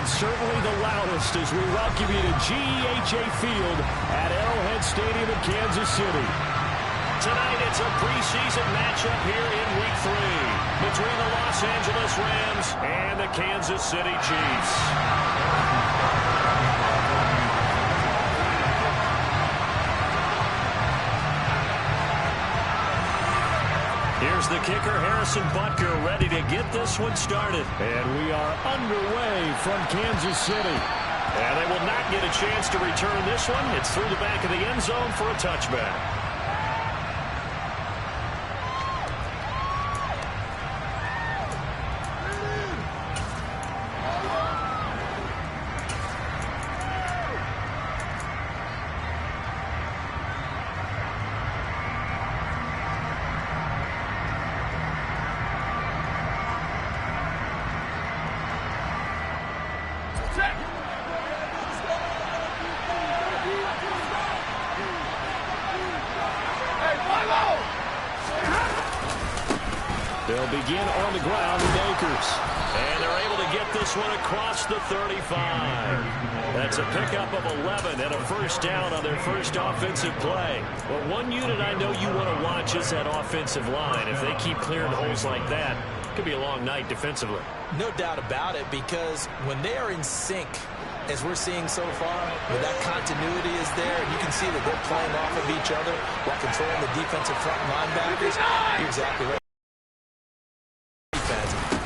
and certainly the loudest as we welcome you to GEHA Field at Arrowhead Stadium in Kansas City. Tonight it's a preseason matchup here in Week 3 between the Los Angeles Rams and the Kansas City Chiefs. Here's the kicker, Harrison Butker, ready to get this one started. And we are underway from Kansas City. And they will not get a chance to return this one. It's through the back of the end zone for a touchback. They'll begin on the ground with Akers. And they're able to get this one across the 35. That's a pickup of 11 and a first down on their first offensive play. Well, one unit I know you want to watch is that offensive line. If they keep clearing holes like that, it could be a long night defensively. No doubt about it, because when they are in sync, as we're seeing so far, when that continuity is there, and you can see that they're playing off of each other while controlling the defensive front linebackers, you're exactly right.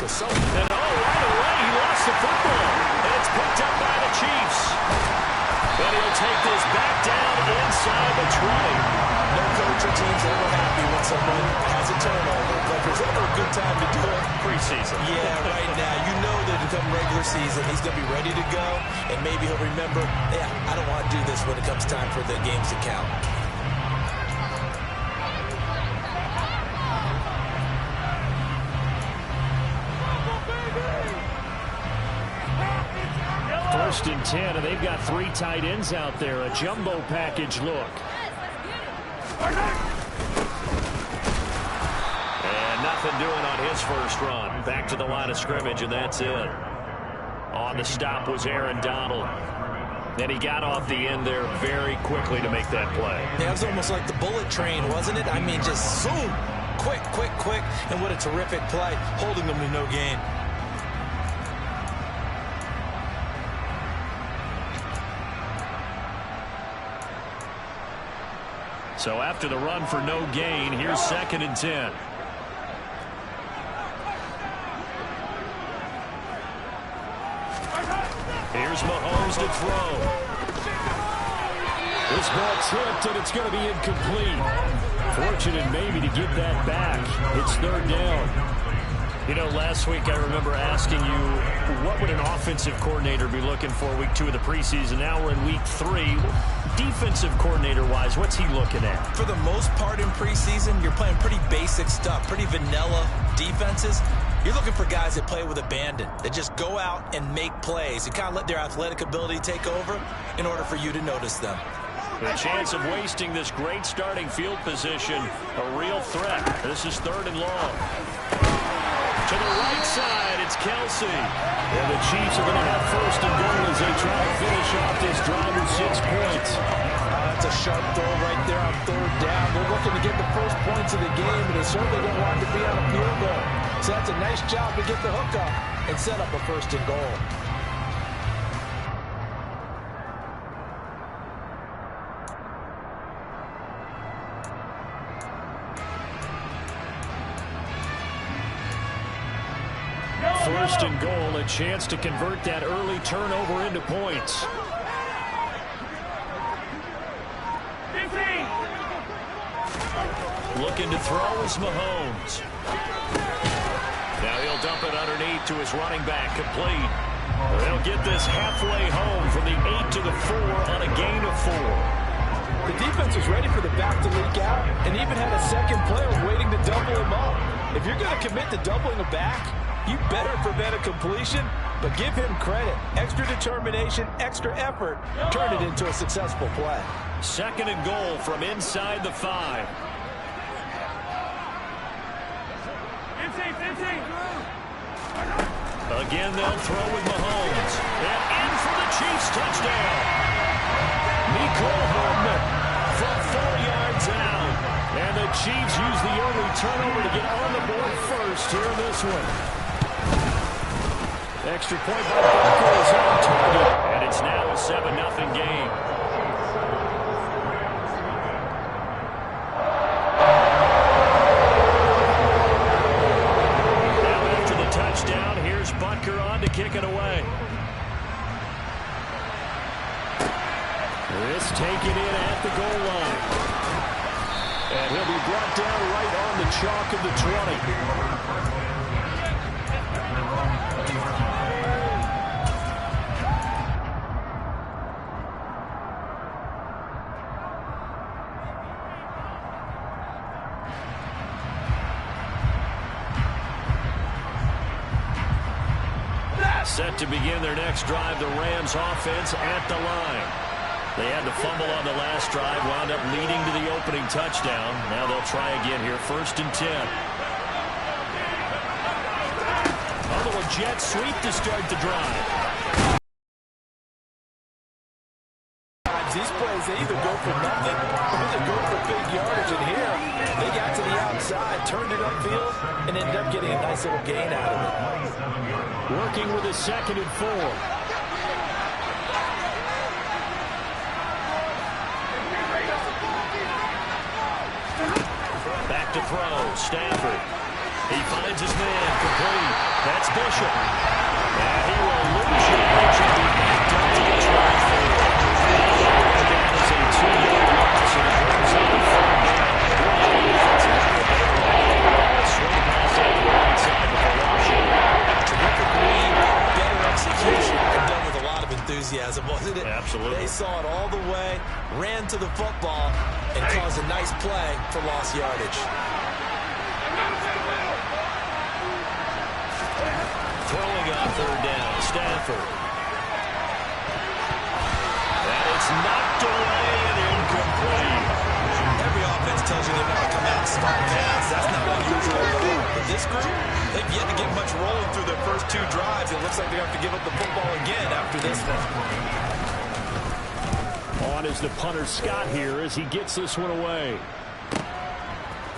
And right away, he lost the football. And it's picked up by the Chiefs. And he'll take this back down inside the 20. No coach or team's ever happy when someone has a turnover, but there's ever a good time to do it. Preseason. Yeah, right now. You know that come regular season, he's going to be ready to go, and maybe he'll remember, yeah, I don't want to do this when it comes time for the games to count. First and 10, and they've got 3 tight ends out there. A jumbo package look. And nothing doing on his first run. Back to the line of scrimmage, and that's it. On the stop was Aaron Donald. And he got off the end there very quickly to make that play. Yeah, it was almost like the bullet train, wasn't it? I mean, just zoom. Quick, quick, quick. And what a terrific play, holding them to no gain. So after the run for no gain, here's 2nd and 10. Here's Mahomes to throw. This ball tipped, and it's going to be incomplete. Fortunate maybe to get that back. It's 3rd down. You know, last week I remember asking you, what would an offensive coordinator be looking for week 2 of the preseason? Now we're in week 3. Defensive coordinator-wise, what's he looking at? For the most part in preseason, you're playing pretty basic stuff, pretty vanilla defenses. You're looking for guys that play with abandon, that just go out and make plays. You kind of let their athletic ability take over in order for you to notice them. The chance of wasting this great starting field position, a real threat. This is 3rd and long. To the right side, it's Kelsey. And the Chiefs are going to have 1st and goal as they try to finish off this drive with 6 points. That's a sharp throw right there on 3rd down. They're looking to get the first points of the game, and they certainly don't want to be on a field goal. So that's a nice job to get the hook up and set up a 1st and goal. First and goal, a chance to convert that early turnover into points. Looking to throw is Mahomes. Now he'll dump it underneath to his running back, complete. They'll get this halfway home from the 8 to the 4 on a gain of 4. The defense was ready for the back to leak out and even had a second player waiting to double him up. If you're going to commit to doubling a back, you better prevent a completion, but give him credit. Extra determination, extra effort, turned it into a successful play. 2nd and goal from inside the 5. Again, they'll throw with Mahomes. this one. Extra point by Butker is on target. And it's now a 7-0 game. Now after the touchdown, here's Butker on to kick it away. This taken in at the goal line. And he'll be brought down right on the chalk of the 20. Set to begin their next drive, the Rams offense at the line. They had the fumble on the last drive, wound up leading to the opening touchdown. Now they'll try again here, 1st and 10. A little jet sweep to start the drive. These plays, they either go for nothing or they go for big yardage. And here, they got to the outside, turned it upfield, and ended up getting a nice little gain out of it. Working with a 2nd and 4. Back to throw, Stafford. He finds his man, complete. That's Bishop. And he will lose yardage and be backed up to the 24. That is a 2-yard loss, and it brings up a 3rd down. Swing pass out the right side before Washington. Terrific read, better execution, and done with a lot of enthusiasm, wasn't it? Absolutely. They saw it all the way, ran to the football, and caused a nice play for lost yardage. Throwing on 3rd down, Stafford. And it's knocked away and incomplete. Every offense tells you they want to come out and start fast. That's not unusual at all. But this group, they've yet to get much rolling through their first 2 drives. It looks like they have to give up the football again after this one. On is the punter Scott here as he gets this one away.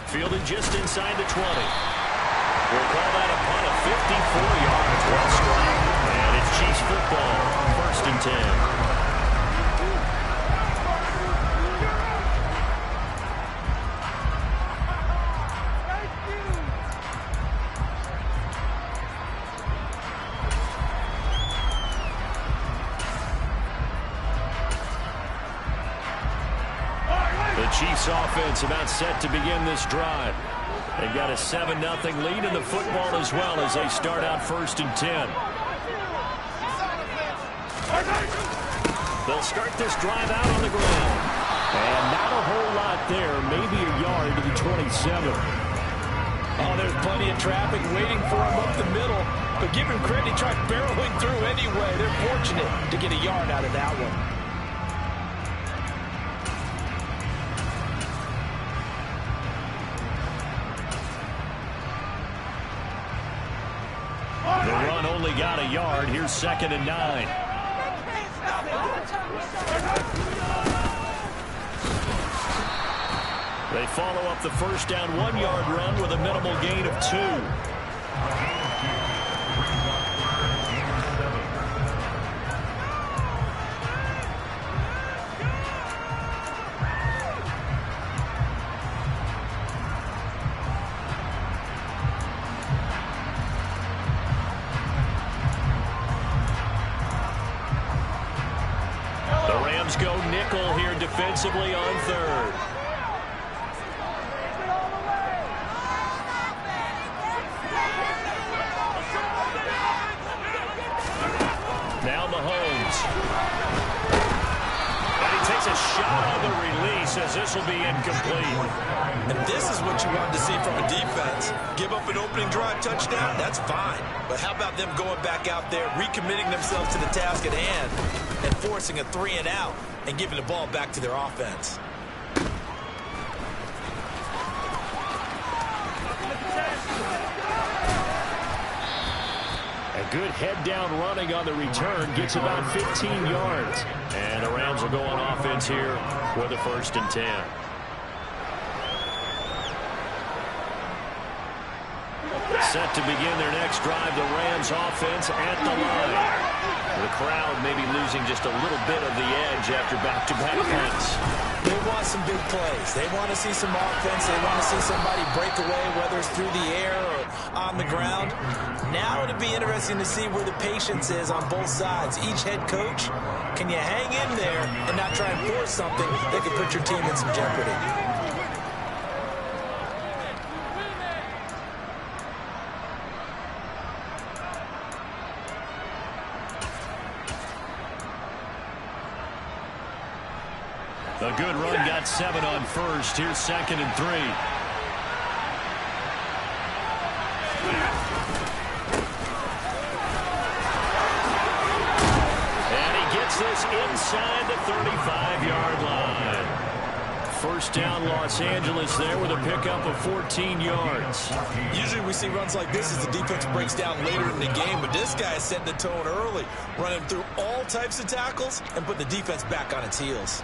Fielded just inside the 20. We'll call that a punt of 54 yards. Well struck. And it's Chiefs football. 1st and 10. Chiefs offense about set to begin this drive. They've got a 7-0 lead in the football as well as they start out 1st and 10. They'll start this drive out on the ground. And not a whole lot there, maybe a yard to the 27. Oh, there's plenty of traffic waiting for him up the middle. But give him credit, he tried barreling through anyway. They're fortunate to get a yard out of that one. The run only got a yard. Here's 2nd and 9. They follow up the 1st down 1-yard run with a minimal gain of 2. Go nickel here defensively on 3rd. Now Mahomes. And he takes a shot on the release as this will be incomplete. And this is what you wanted to see from a defense. Give up an opening drive touchdown, that's fine. But how about them going back out there, recommitting themselves to the task at hand, and forcing a 3-and-out and giving the ball back to their offense. A good head-down running on the return gets about 15 yards. And the Rams will go on offense here with a 1st and 10. set to begin their next drive. The Rams offense at the line. The crowd may be losing just a little bit of the edge after back-to-back punts. They want some big plays. They want to see some offense. They want to see somebody break away, whether it's through the air or on the ground. Now it'll be interesting to see where the patience is on both sides. Each head coach, can you hang in there and not try and force something that could put your team in some jeopardy? A good run got 7 on first. Here's 2nd and 3. And he gets this inside the 35-yard line. First down, Los Angeles there with a pickup of 14 yards. Usually we see runs like this as the defense breaks down later in the game, but this guy is setting the tone early, running through all types of tackles and putting the defense back on its heels.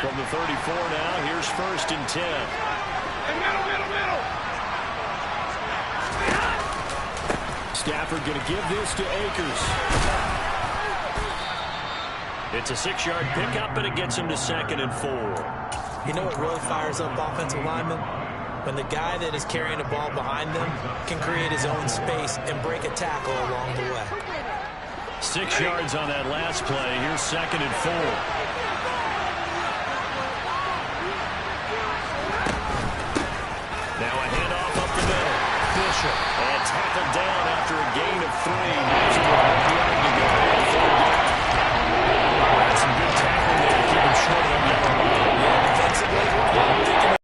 From the 34 now, here's 1st and 10. Middle. Stafford going to give this to Akers. It's a 6-yard pickup, and it gets him to 2nd and 4. You know what really fires up offensive linemen? When the guy that is carrying the ball behind them can create his own space and break a tackle along the way. 6 yards on that last play. Here's 2nd and 4. Now a handoff up the middle. Bishop. And tackled down after a gain of 3. Here's a yard to go. That's some good tackling there to keep him short on the other line. Yeah, defensively, thinking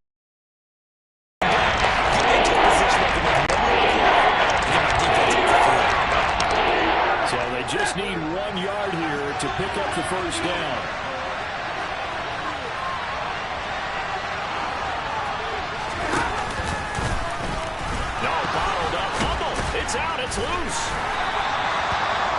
get into a position that can make one. So they just need 1 yard here to pick up the first down. It's out. It's loose.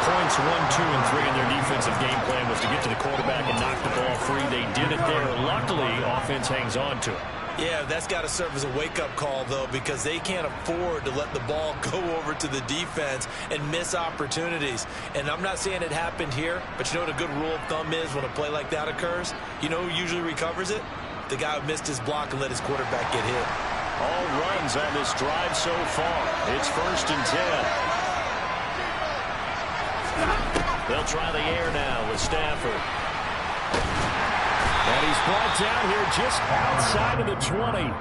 Points 1, 2, and 3 in their defensive game plan was to get to the quarterback and knock the ball free. They did it there. Luckily, offense hangs on to it. Yeah, that's got to serve as a wake-up call, though, because they can't afford to let the ball go over to the defense and miss opportunities. And I'm not saying it happened here, but you know what a good rule of thumb is when a play like that occurs? You know who usually recovers it? The guy who missed his block and let his quarterback get hit. All runs on this drive so far. It's 1st and 10. They'll try the air now with Stafford. And he's brought down here just outside of the 20.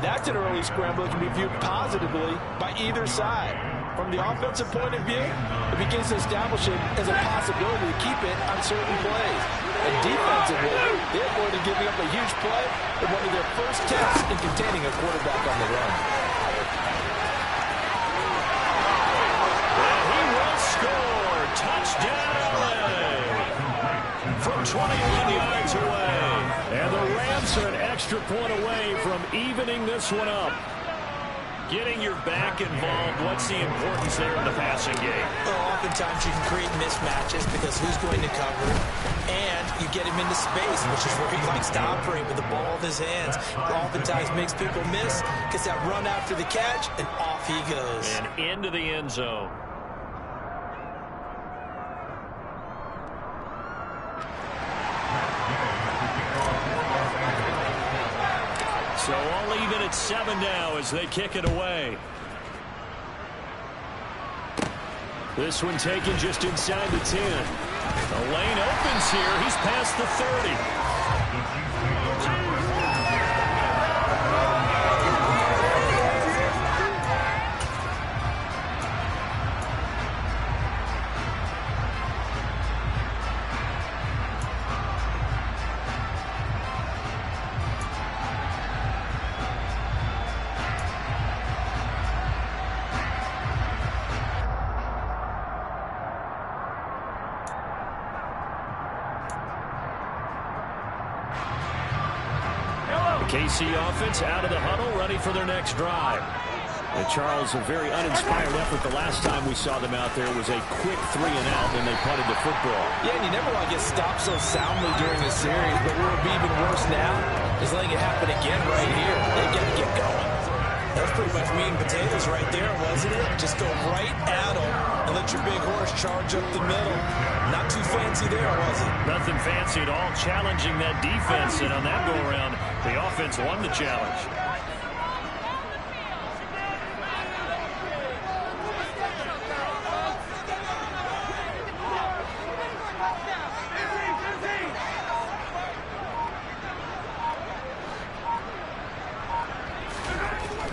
That's an early scramble that can be viewed positively by either side. From the offensive point of view, it begins to establish it as a possibility to keep it on certain plays. And defensively, they avoided giving up a huge play in one of their first tests in containing a quarterback on the run. And he will score. Touchdown, LA. From 21 yards away. And the Rams are an extra point away from evening this one up. Getting your back involved, what's the importance there in the passing game? Well, oftentimes you can create mismatches because who's going to cover it, and you get him into space, which is where he likes to operate with the ball in his hands. Oftentimes makes people miss, gets that run after the catch, and off he goes. And into the end zone. So all even at 7 now as they kick it away. This one taken just inside the 10. The lane opens here. He's past the 30. KC offense out of the huddle, ready for their next drive. And Charles, a very uninspired effort the last time we saw them out there was a quick 3-and-out, and they punted the football. Yeah, and you never want to get stopped so soundly during the series, but what would be even worse now is letting it happen again right here. They've got to get going. That's pretty much meat and potatoes right there, wasn't it? Just go right at them and let your big horse charge up the middle. Not too fancy there, was it? Nothing fancy at all, challenging that defense, and on that go-around, the offense won the challenge.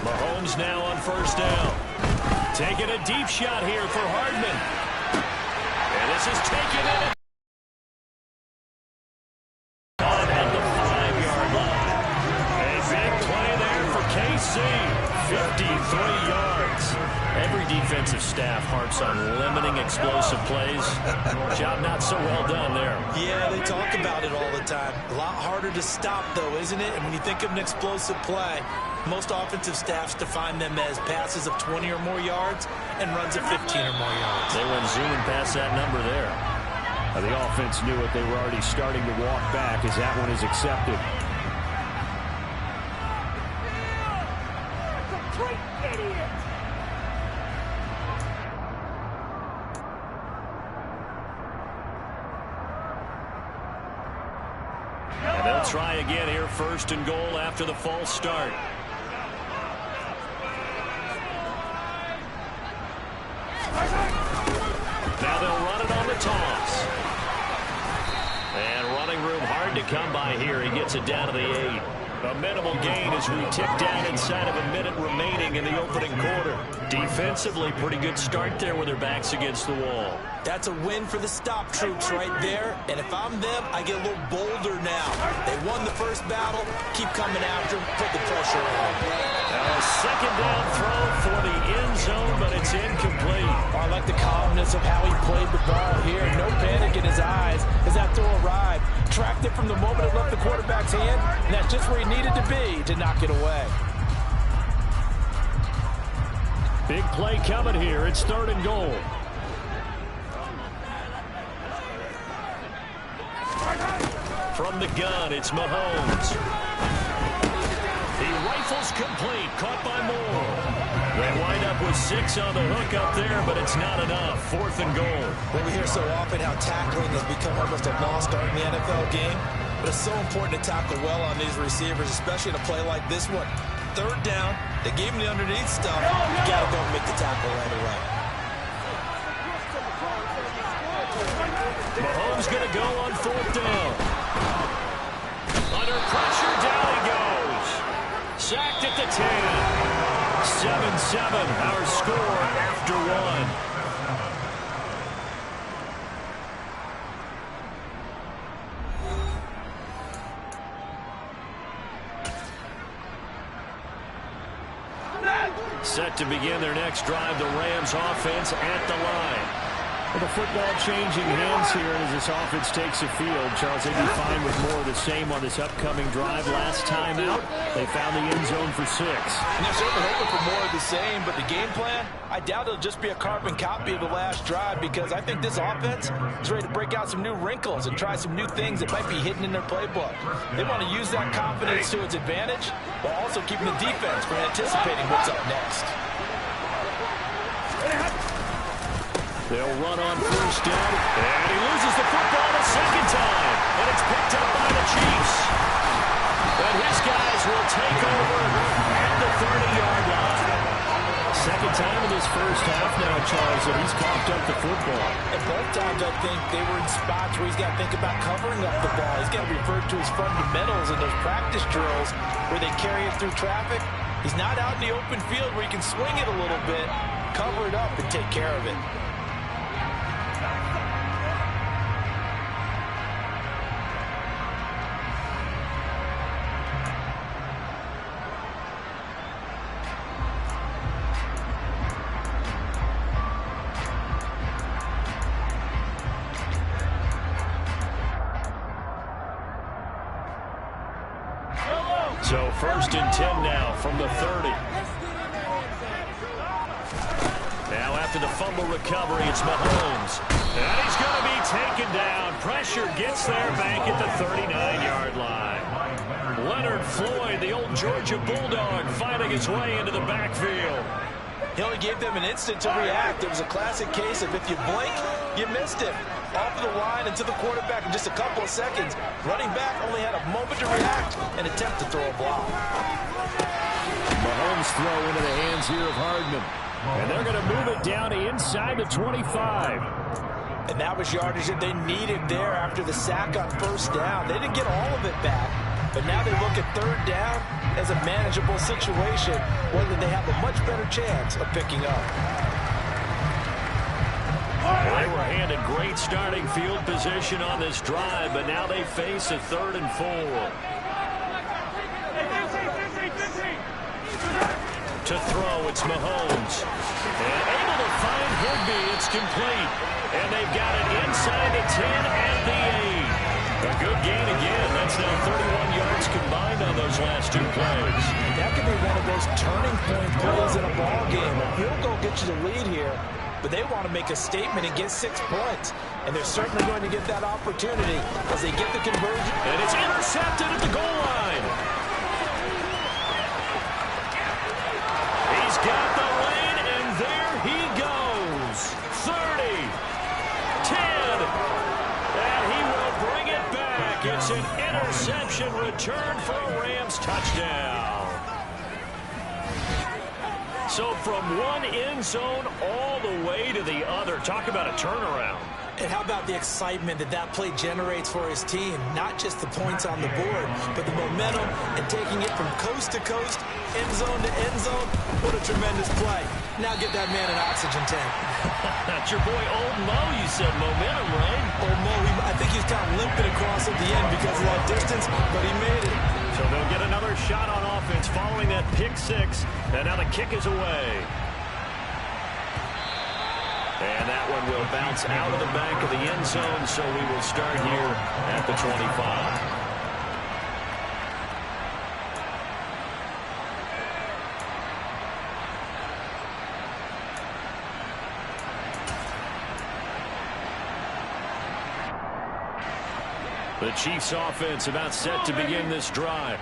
Mahomes now on first down. Taking a deep shot here for Hardman. And this is taken in at the 5-yard line. A big play there for KC. 53 yards. Every defensive staff harps on limiting explosive plays. Job not so well done there. Yeah, they talk about it all the time. A lot harder to stop, though, isn't it? And when you think of an explosive play, most offensive staffs define them as passes of 20 or more yards and runs of 15 or more yards. They went zooming past that number there. The offense knew it. They were already starting to walk back as that one is accepted. And they'll try again here, first and goal after the false start. Now they'll run it on the toss. And running room hard to come by here. He gets it down to the 8. A minimal gain as we tick down inside of a minute remaining in the opening quarter. Defensively, pretty good start there with their backs against the wall. That's a win for the stop troops right there. And if I'm them, I get a little bolder now. They won the first battle. Keep coming after them. Put the pressure on. A second down throw for the end zone, but it's incomplete. I like the calmness of how he played the ball here. No panic in his eyes as that throw arrived. Tracked it from the moment it left the quarterback's hand, and that's just where he needed to be to knock it away. Big play coming here. It's third and goal. From the gun, it's Mahomes. He rifles complete, caught by Moore. They wind up with 6 on the hook up there, but it's not enough. Fourth and goal. Well, we hear so often how tackling has become almost a lost art in the NFL game, but it's so important to tackle well on these receivers, especially in a play like this one. Third down, they gave him the underneath stuff. You got to go and make the tackle right away. Mahomes going to go on fourth down. Under pressure, down he goes. Sacked at the 10. 7-7, our score after 1. Set to begin their next drive, the Rams offense at the line. Well, the football changing hands here as this offense takes the field. Charles, they'd be fine with more of the same on this upcoming drive. Last time out, they found the end zone for 6. And they're certainly hoping for more of the same, but the game plan, I doubt it'll just be a carbon copy of the last drive, because I think this offense is ready to break out some new wrinkles and try some new things that might be hidden in their playbook. They want to use that confidence to its advantage, while also keeping the defense from anticipating what's up next. They'll run on first down, and he loses the football a second time, and it's picked up by the Chiefs. But his guys will take over at the 30-yard line. Second time in this first half now, Charles, that he's coughed up the football. And both times, I think, they were in spots where he's got to think about covering up the ball. He's got to refer to his fundamentals in those practice drills where they carry it through traffic. He's not out in the open field where he can swing it a little bit, cover it up, and take care of it. So first and 10 now from the 30. Now after the fumble recovery, it's Mahomes. And he's going to be taken down. Pressure gets there back at the 39-yard line. Leonard Floyd, the old Georgia Bulldog, finding his way into the backfield. He only gave them an instant to react. It was a classic case of if you blink, you missed it. Off of the line and to the quarterback in just a couple of seconds. Running back only had a moment to react and attempt to throw a block. Mahomes throw into the hands here of Hardman. And they're going to move it down to inside the 25. And that was yardage that they needed there after the sack on first down. They didn't get all of it back, but now they look at third down as a manageable situation, whether they have a much better chance of picking up. They were handed great starting field position on this drive, but now they face a 3rd and 4. To throw, it's Mahomes. And able to find Higbee. It's complete. And they've got it inside the 10 at the 8. A good gain again. That's now 31 yards combined on those last 2 plays. That could be one of those turning point plays in a ball game. A field goal gets you the lead here, but they want to make a statement and get 6 points. And they're certainly going to get that opportunity as they get the conversion. And it's intercepted at the goal line. He's got the lane, and there he goes. 30, 10, and he will bring it back. It's an interception return for a Rams touchdown. So from one end zone all the way to the other. Talk about a turnaround. And how about the excitement that that play generates for his team? Not just the points on the board, but the momentum and taking it from coast to coast, end zone to end zone. What a tremendous play. Now get that man an oxygen tank. That's your boy Old Mo. You said momentum, right? Old Mo, I think he's kind of limping across at the end because of that distance, but he made it. So they'll get another shot on offense following that pick 6. And now the kick is away. And that one will bounce out of the back of the end zone, so we will start here at the 25. The Chiefs offense about set to begin this drive.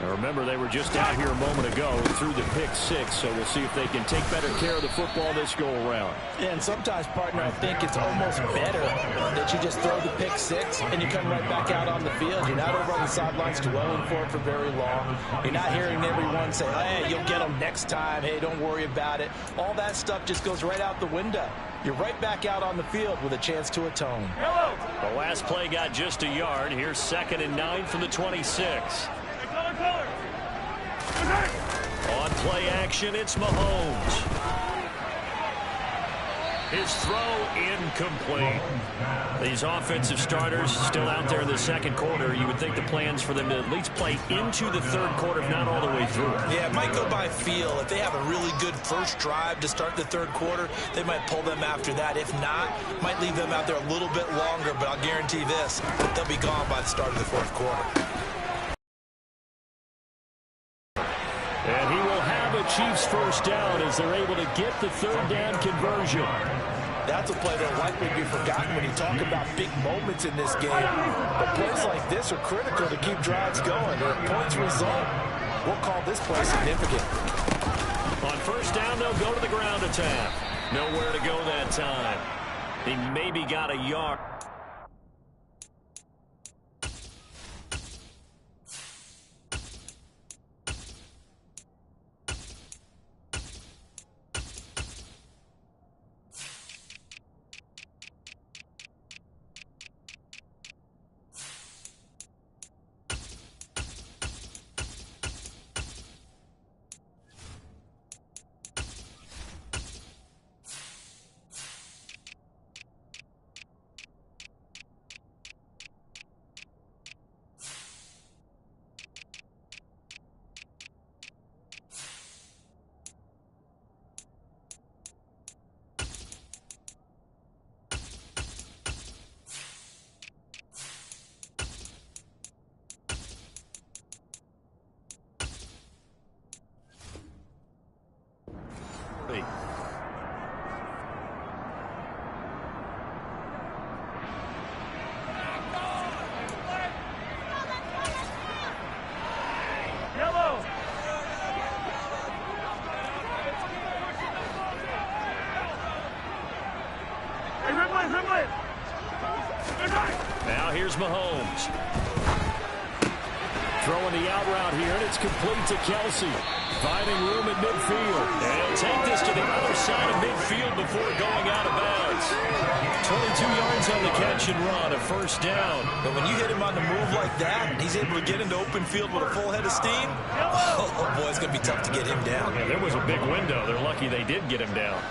Now remember, they were just out here a moment ago through the pick 6, so we'll see if they can take better care of the football this go-around. Yeah, and sometimes, partner, I think it's almost better that you just throw the pick 6 and you come right back out on the field. You're not over on the sidelines dwelling for it for very long. You're not hearing everyone say, hey, you'll get them next time. Hey, don't worry about it. All that stuff just goes right out the window. You're right back out on the field with a chance to atone. The last play got just a yard. Here's 2nd and 9 from the 26. On play action, it's Mahomes. His throw incomplete. These offensive starters still out there in the second quarter. You would think the plans for them to at least play into the third quarter, if not all the way through. Yeah, it might go by feel. If they have a really good first drive to start the third quarter, they might pull them after that. If not, might leave them out there a little bit longer, but I'll guarantee this, they'll be gone by the start of the fourth quarter. And he will have a Chiefs first down as they're able to get the third down conversion. That's a play that will likely be forgotten when you talk about big moments in this game. But plays like this are critical to keep drives going. And if points result, we'll call this play significant. On first down, they'll go to the ground attack. Nowhere to go that time. He maybe got a yard. Here's Mahomes. Throwing the out route here, and it's complete to Kelsey. Finding room at midfield. And he'll take this to the other side of midfield before going out of bounds. 22 yards on the catch and run, a first down. But when you hit him on the move like that, and he's able to get into open field with a full head of steam, oh boy, it's going to be tough to get him down. Yeah, there was a big window. They're lucky they did get him down.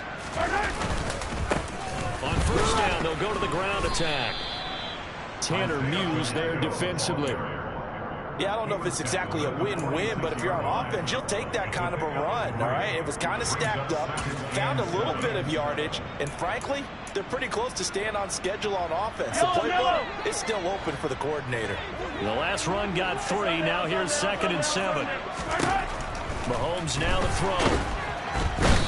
On first down, they'll go to the ground attack. Tanner Muse there defensively. Yeah, I don't know if it's exactly a win-win, but if you're on offense, you'll take that kind of a run, all right? It was kind of stacked up, found a little bit of yardage, and frankly, they're pretty close to staying on schedule on offense. The playbook is still open for the coordinator. The last run got 3. Now here's 2nd and 7. Mahomes now to throw.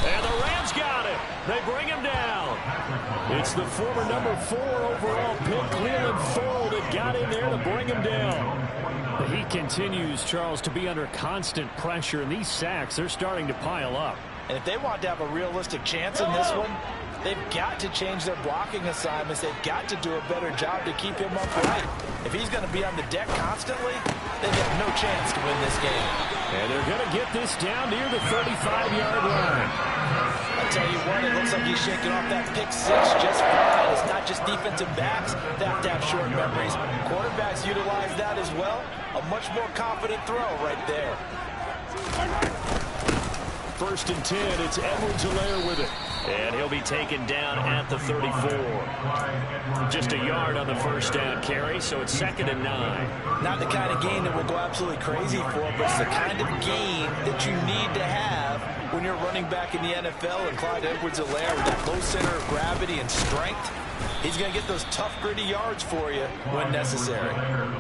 And the Rams got it. They bring him down. It's the former number 4 overall pick, Cleveland Ford, that got in there to bring him down. He continues, Charles, to be under constant pressure, and these sacks, they're starting to pile up. And if they want to have a realistic chance in this one, they've got to change their blocking assignments. They've got to do a better job to keep him upright. If he's going to be on the deck constantly, they've got no chance to win this game. And they're going to get this down near the 35-yard line. I'll tell you what, it looks like he's shaking off that pick 6 just fine. It's not just defensive backs that have to have short memories. Quarterbacks utilize that as well. A much more confident throw right there. 1st and 10, it's Edwards-Helaire with it. And he'll be taken down at the 34. Just a yard on the first down carry, so it's 2nd and 9. Not the kind of game that we'll go absolutely crazy for, but it's the kind of game that you need to have when you're running back in the NFL. And Clyde Edwards-Helaire with that low center of gravity and strength, he's going to get those tough, gritty yards for you when necessary.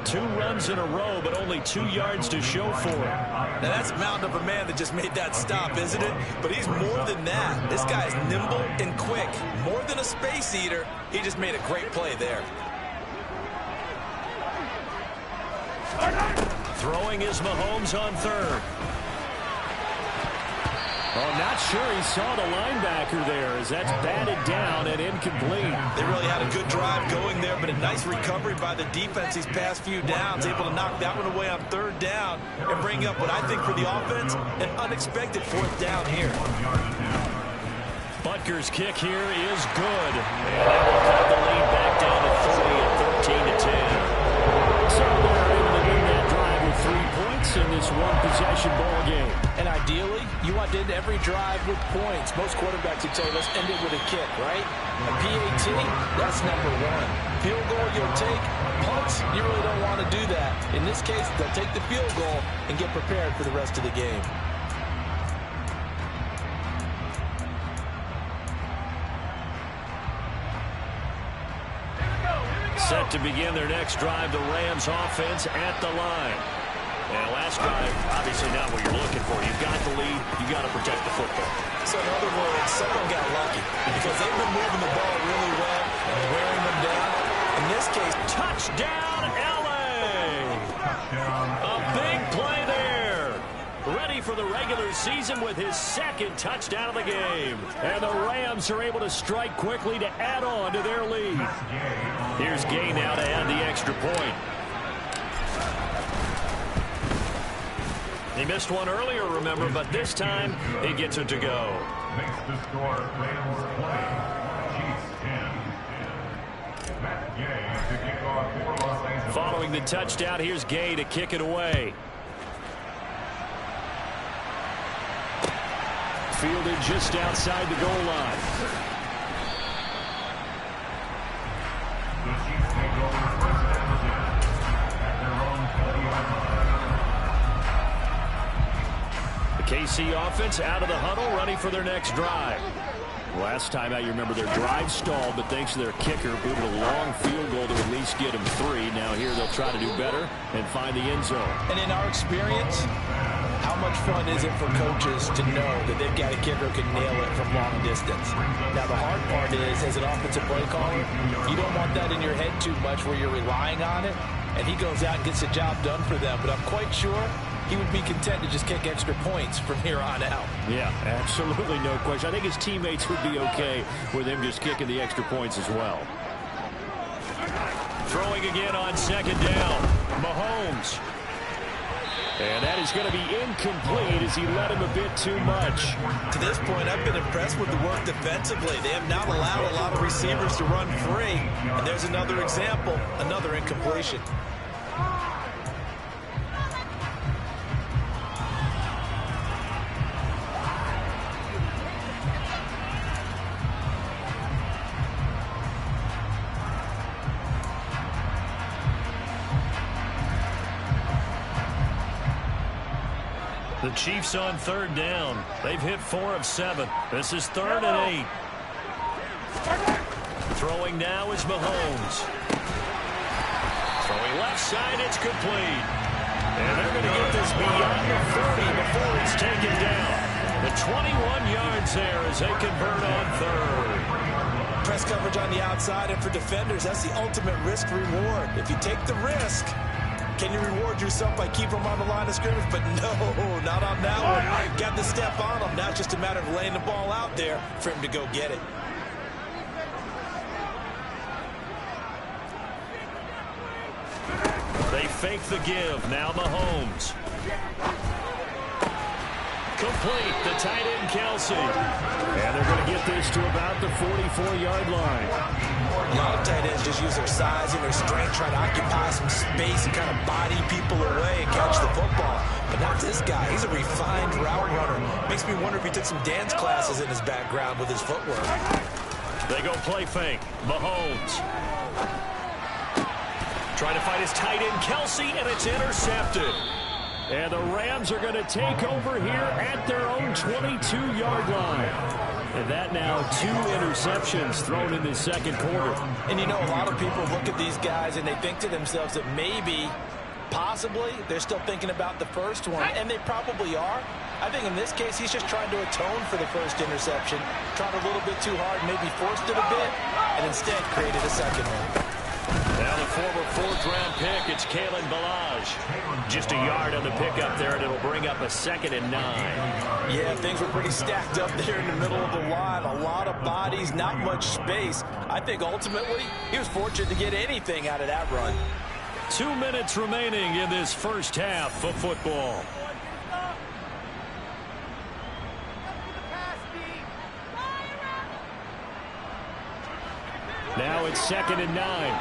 2 runs in a row, but only 2 yards to show for it. Now that's a mountain of a man that just made that stop, isn't it? But he's more than that. This guy is nimble and quick. More than a space eater, he just made a great play there. Throwing is Mahomes on 3rd. Oh, not sure he saw the linebacker there as that's batted down and incomplete. They really had a good drive going there, but a nice recovery by the defense these past few downs, able to knock that one away on 3rd down and bring up what I think for the offense, an unexpected 4th down here. Butker's kick here is good. And that will cut the lead back down to 3 at 13-10. So they're able to win that drive with 3 points in this one-possession ball game. And ideally, you want to end every drive with points. Most quarterbacks would say, let's end it with a kick, right? A PAT, that's number 1. Field goal, you'll take. Punts, you really don't want to do that. In this case, they'll take the field goal and get prepared for the rest of the game. Set to begin their next drive, the Rams offense at the line. And last drive, obviously not what you're looking for. You've got the lead. You've got to protect the football. So in other words, someone got lucky because they've been moving the ball really well and wearing them down. In this case, touchdown, L.A. A big play there. Ready for the regular season with his 2nd touchdown of the game. And the Rams are able to strike quickly to add on to their lead. Here's Gay now to add the extra point. He missed one earlier, remember, but this time he gets it to go. Makes the score play play. Chiefs 10. Matt Gay to kick off for Los Angeles. Following the touchdown, here's Gay to kick it away. Fielded just outside the goal line. The Chiefs take over first and 10 at their own 40-yard line. The KC offense out of the huddle, ready for their next drive. Last time out, you remember their drive stalled, but thanks to their kicker, booted a long field goal to at least get them 3. Now here they'll try to do better and find the end zone. And in our experience, how much fun is it for coaches to know that they've got a kicker who can nail it from long distance? Now, the hard part is, as an offensive play caller, you don't want that in your head too much where you're relying on it, and he goes out and gets the job done for them. But I'm quite sure he would be content to just kick extra points from here on out. Yeah, absolutely no question. I think his teammates would be okay with him just kicking the extra points as well. Throwing again on second down. Mahomes. And that is going to be incomplete as he led him a bit too much. To this point, I've been impressed with the work defensively. They have not allowed a lot of receivers to run free. And there's another example, another incompletion. The Chiefs on third down. They've hit 4 of 7. This is 3rd and 8. Throwing now is Mahomes. Throwing left side, it's complete. And they're going to get this beyond the 30 before it's taken down. The 21 yards there as they convert on third. Press coverage on the outside, and for defenders, that's the ultimate risk reward. If you take the risk, can you reward yourself by keeping them on the line of scrimmage? But no, not on that one. Got the step on them. Now it's just a matter of laying the ball out there for him to go get it. They fake the give. Now Mahomes. Complete. The tight end, Kelsey. And they're going to get this to about the 44-yard line. A lot of tight ends just use their size and their strength, trying to occupy some space and kind of body people away and catch the football. But not this guy. He's a refined route runner. Makes me wonder if he took some dance classes in his background with his footwork. They go play fake. Mahomes. Trying to find his tight end, Kelsey, and it's intercepted. And the Rams are going to take over here at their own 22-yard line. And that now 2 interceptions thrown in the second quarter. And you know, a lot of people look at these guys and they think to themselves that maybe, possibly, they're still thinking about the first one. And they probably are. I think in this case, he's just trying to atone for the first interception. Tried a little bit too hard, maybe forced it a bit, and instead created a second one. Now the former 4th-round pick, it's Kalen Ballage. Just a yard on the pickup there, and it'll bring up a 2nd and 9. Yeah, things were pretty stacked up there in the middle of the line. A lot of bodies, not much space. I think ultimately he was fortunate to get anything out of that run. 2 minutes remaining in this first half of football. Now it's 2nd and 9.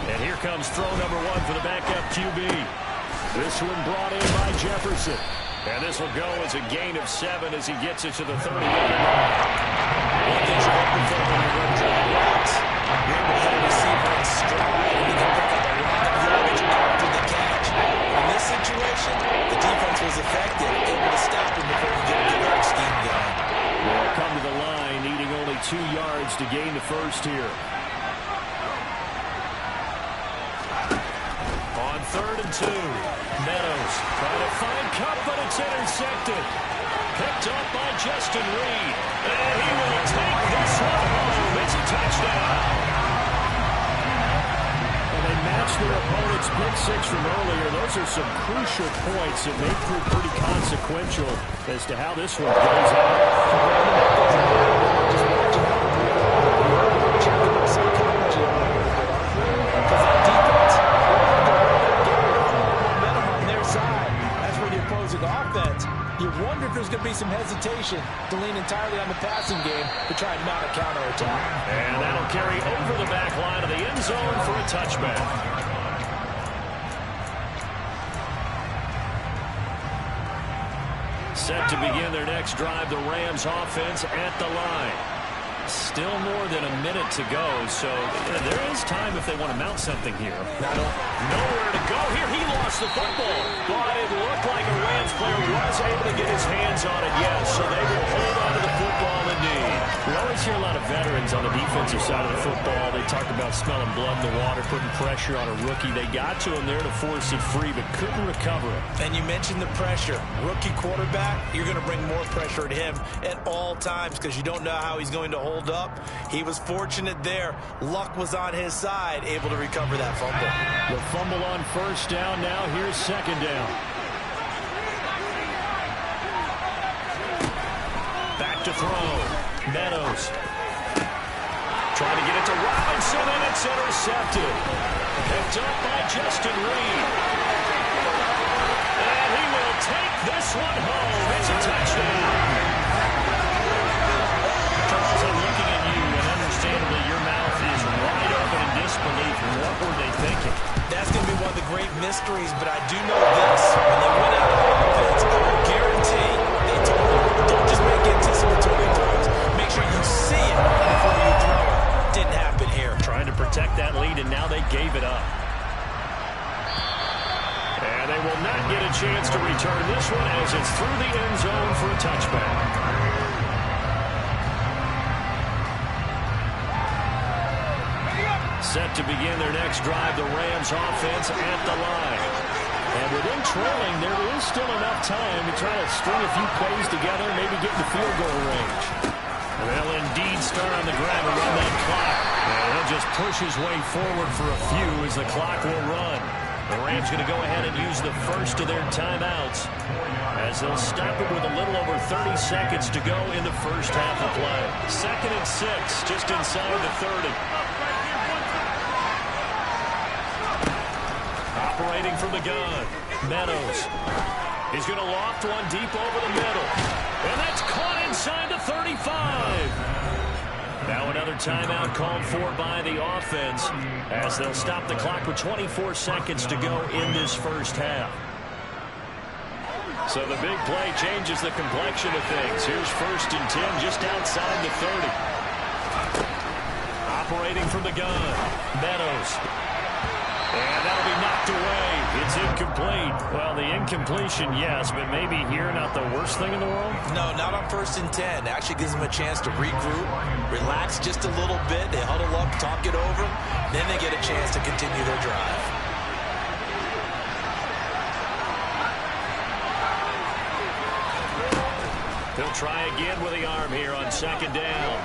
And here comes throw number 1 for the backup QB. This one brought in by Jefferson. And this will go as a gain of 7 as he gets it to the 30-yard line. One thing you're hoping for when you run drag routes, you're able to hit a receiver in stride, and you can pick up a lot of yardage after the catch. In this situation, the defense was effective, able to stop him before he could get that scheme going. They'll come to the line, needing only 2 yards to gain the first here. On 3rd and 2, Meadows trying to find Kupp, but it's intercepted. Picked up by Justin Reed. And he will take this one home. It's a touchdown. And they matched their opponent's pick 6 from earlier. Those are some crucial points that may prove pretty consequential as to how this one goes out. You wonder if there's going to be some hesitation to lean entirely on the passing game to try and mount a counterattack. And that'll carry over the back line of the end zone for a touchback. Set to begin their next drive, the Rams offense at the line. Still more than a minute to go, so there is time if they want to mount something here. Nowhere to go here. He lost the football, but it looked like a Rams player was able to get his hands on it, yes, so they will hold on to the football indeed. We always hear a lot of veterans on the defensive side of the football. They talk about smelling blood in the water, putting pressure on a rookie. They got to him there to force it free, but couldn't recover it. And you mentioned the pressure. Rookie quarterback, you're going to bring more pressure at him at all times because you don't know how he's going to hold up. He was fortunate there. Luck was on his side, able to recover that fumble. The fumble on first down. Now here's second down. Back to throw. Meadows. Trying to get it to Robinson, and it's intercepted. Picked up by Justin Reed. And he will take this one home. It's a touchdown. Charles, I'm looking at you, and understandably your mouth is wide open in disbelief. What were they thinking? That's going to be one of the great mysteries, but I do know this. When they went out on offense, I will guarantee they told him, don't just make anticipatory throws. Make sure you see it before you throw it. Didn't happen here. Trying to protect that lead, and now they gave it up. And they will not get a chance to return this one as it's through the end zone for a touchback. Set to begin their next drive, the Rams offense at the line. And within trailing, there is still enough time to try to string a few plays together, maybe get in the field goal range. They'll indeed start on the ground and run that clock. And he'll just push his way forward for a few as the clock will run. The Rams going to go ahead and use the first of their timeouts as they'll stop it with a little over 30 seconds to go in the first half of play. 2nd and 6, just inside the 30. Operating from the gun, Meadows. He's going to loft one deep over the middle. And that's caught inside the 35. Now another timeout called for by the offense as they'll stop the clock with 24 seconds to go in this first half. So the big play changes the complexion of things. Here's 1st and 10 just outside the 30. Operating from the gun, Meadows. And that'll be knocked away. It's incomplete. Well, the incompletion, yes, but maybe here not the worst thing in the world? No, not on 1st and 10. Actually gives them a chance to regroup, relax just a little bit. They huddle up, talk it over. Then they get a chance to continue their drive. They'll try again with the arm here on 2nd down.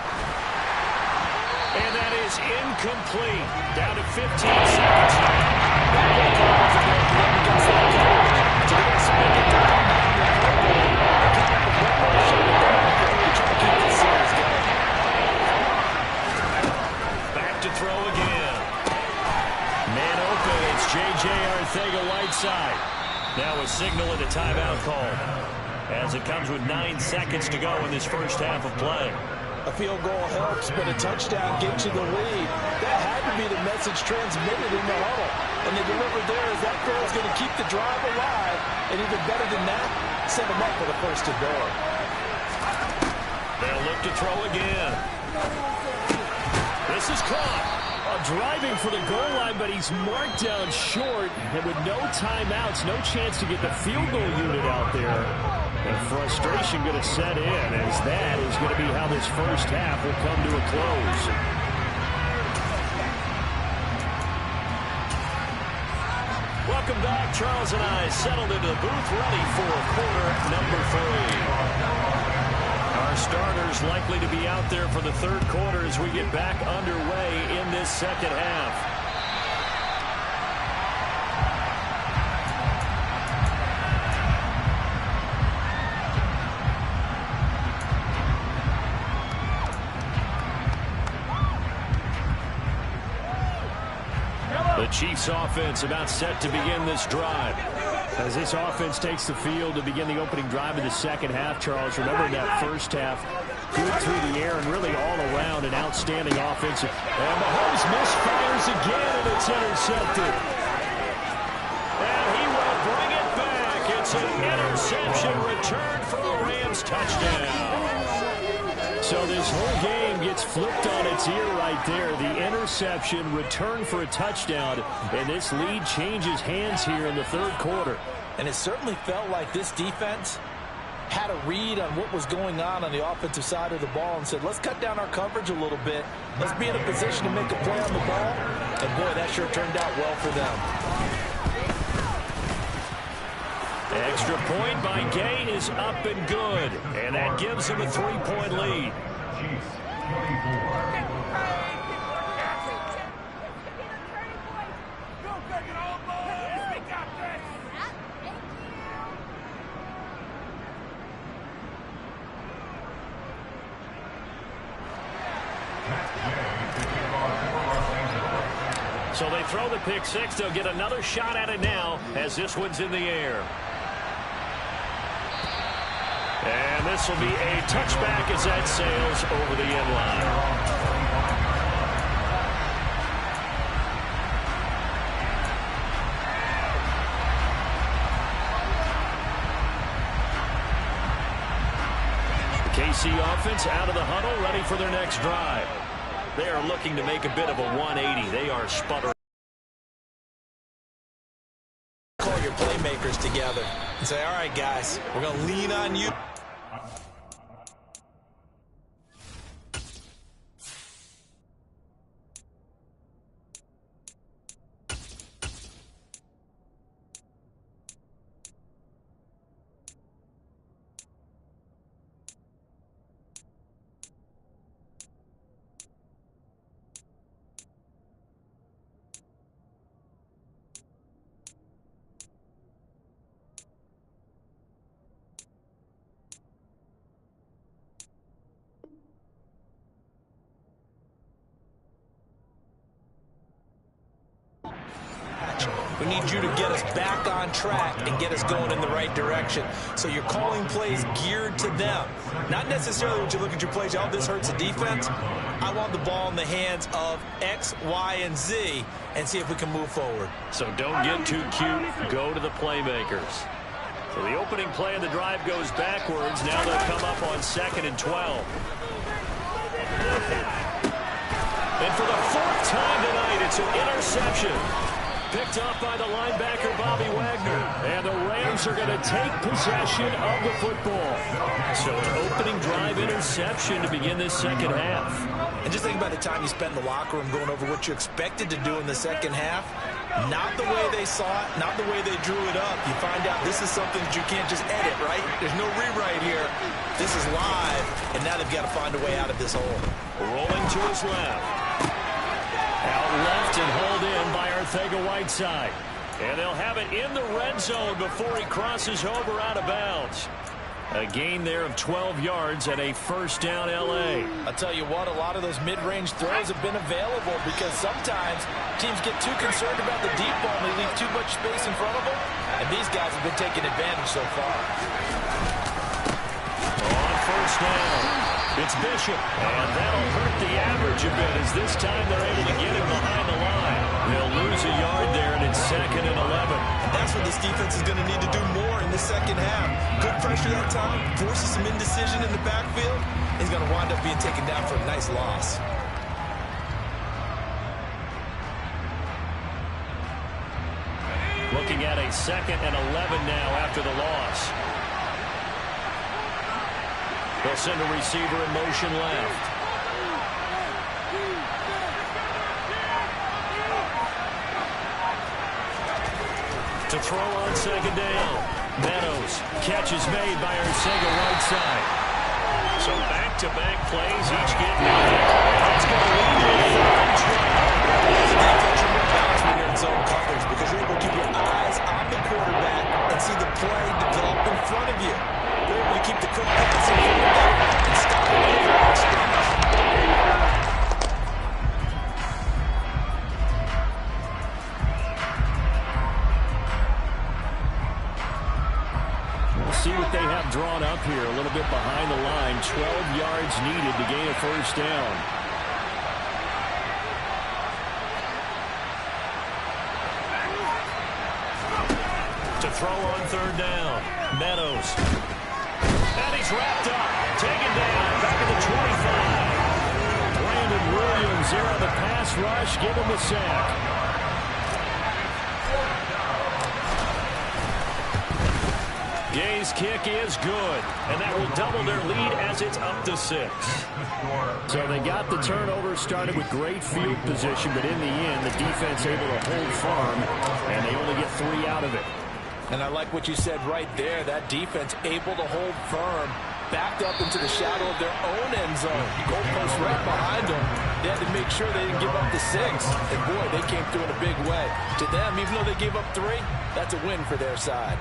And that is incomplete. Down to 15 seconds now. Back to throw again. Man open. It's J.J. Arcega-Whiteside. Now a signal and a timeout called as it comes with 9 seconds to go in this first half of play. A field goal helps, but a touchdown gets you the lead. That had to be the message transmitted in the huddle. And they delivered there as that throw is going to keep the drive alive. And even better than that, set them up for the 1st and goal. They'll look to throw again. This is caught. Driving for the goal line, but he's marked down short. And with no timeouts, no chance to get the field goal unit out there. And frustration going to set in as that is going to be how this first half will come to a close. Welcome back. Charles and I settled into the booth ready for quarter number 3. Our starters likely to be out there for the 3rd quarter as we get back underway in this 2nd half. The Chiefs offense about set to begin this drive. As this offense takes the field to begin the opening drive of the 2nd half, Charles, remember that first half, good through the air and really all around an outstanding offensive. And Mahomes misfires again, and it's intercepted. And he will bring it back. It's an interception return for the Rams touchdown. So this whole game gets flipped on its ear right there. The interception, return for a touchdown, and this lead changes hands here in the 3rd quarter. And it certainly felt like this defense had a read on what was going on the offensive side of the ball and said, let's cut down our coverage a little bit. Let's be in a position to make a play on the ball. And, boy, that sure turned out well for them. Extra point by Gay is up and good. And that gives him a 3-point lead. Chiefs 24. So they throw the pick six. They'll get another shot at it now as this one's in the air. And this will be a touchback as that sails over the end line. KC offense out of the huddle, ready for their next drive. They are looking to make a bit of a 180. They are sputtering. Call your playmakers together and say, all right, guys, we're going to lean on you. We need you to get us back on track and get us going in the right direction. So you're calling plays geared to them. Not necessarily when you look at your plays, oh, this hurts the defense. I want the ball in the hands of X, Y, and Z and see if we can move forward. So don't get too cute. Go to the playmakers. So the opening play of the drive goes backwards. Now they'll come up on 2nd and 12. And for the 4th time tonight, it's an interception. Picked up by the linebacker, Bobby Wagner. And the Rams are going to take possession of the football. So an opening drive interception to begin this second half. And just think about the time you spent in the locker room going over what you expected to do in the second half. Not the way they saw it, not the way they drew it up. You find out this is something that you can't just edit, right? There's no rewrite here. This is live, and now they've got to find a way out of this hole. Rolling to his left. Out left and hauled in by Arcega-Whiteside. And they'll have it in the red zone before he crosses over out of bounds. A gain there of 12 yards and a first down L.A. I'll tell you what, a lot of those mid-range throws have been available because sometimes teams get too concerned about the deep ball and they leave too much space in front of them. And these guys have been taking advantage so far. On first down. It's Bishop, and that'll hurt the average a bit as this time they're able to get him behind the line. They'll lose a yard there, and it's 2nd and 11. And that's what this defense is going to need to do more in the second half. Good pressure that time, forces some indecision in the backfield. He's going to wind up being taken down for a nice loss. Looking at a 2nd and 11 now after the loss. They'll send a receiver in motion left. To throw on 2nd down. Meadows. Catch is made by Arcega-Whiteside. So back-to-back plays, each get nothing. That's going to lead to a 3rd and 12. It's a defense you're more balanced when you're in zone coverage because you're able to keep your eyes on the quarterback and see the play develop in front of you. You're able to keep the quick pass in front of them and stop it over the scrimmage. We'll see what they have drawn up here. A little bit behind the line. 12 yards needed to gain a first down. To throw on 3rd down. Meadows. And he's wrapped up. Taken down. Back at the 25. Brandon Williams there on the pass rush. Give him the sack. Gay's kick is good, and that will double their lead as it's up to 6. So they got the turnover, started with great field position, but in the end, the defense able to hold firm, and they only get 3 out of it. And I like what you said right there. That defense able to hold firm, backed up into the shadow of their own end zone. Goalpost right behind them. They had to make sure they didn't give up the 6. And boy, they came through in a big way. To them, even though they gave up 3, that's a win for their side.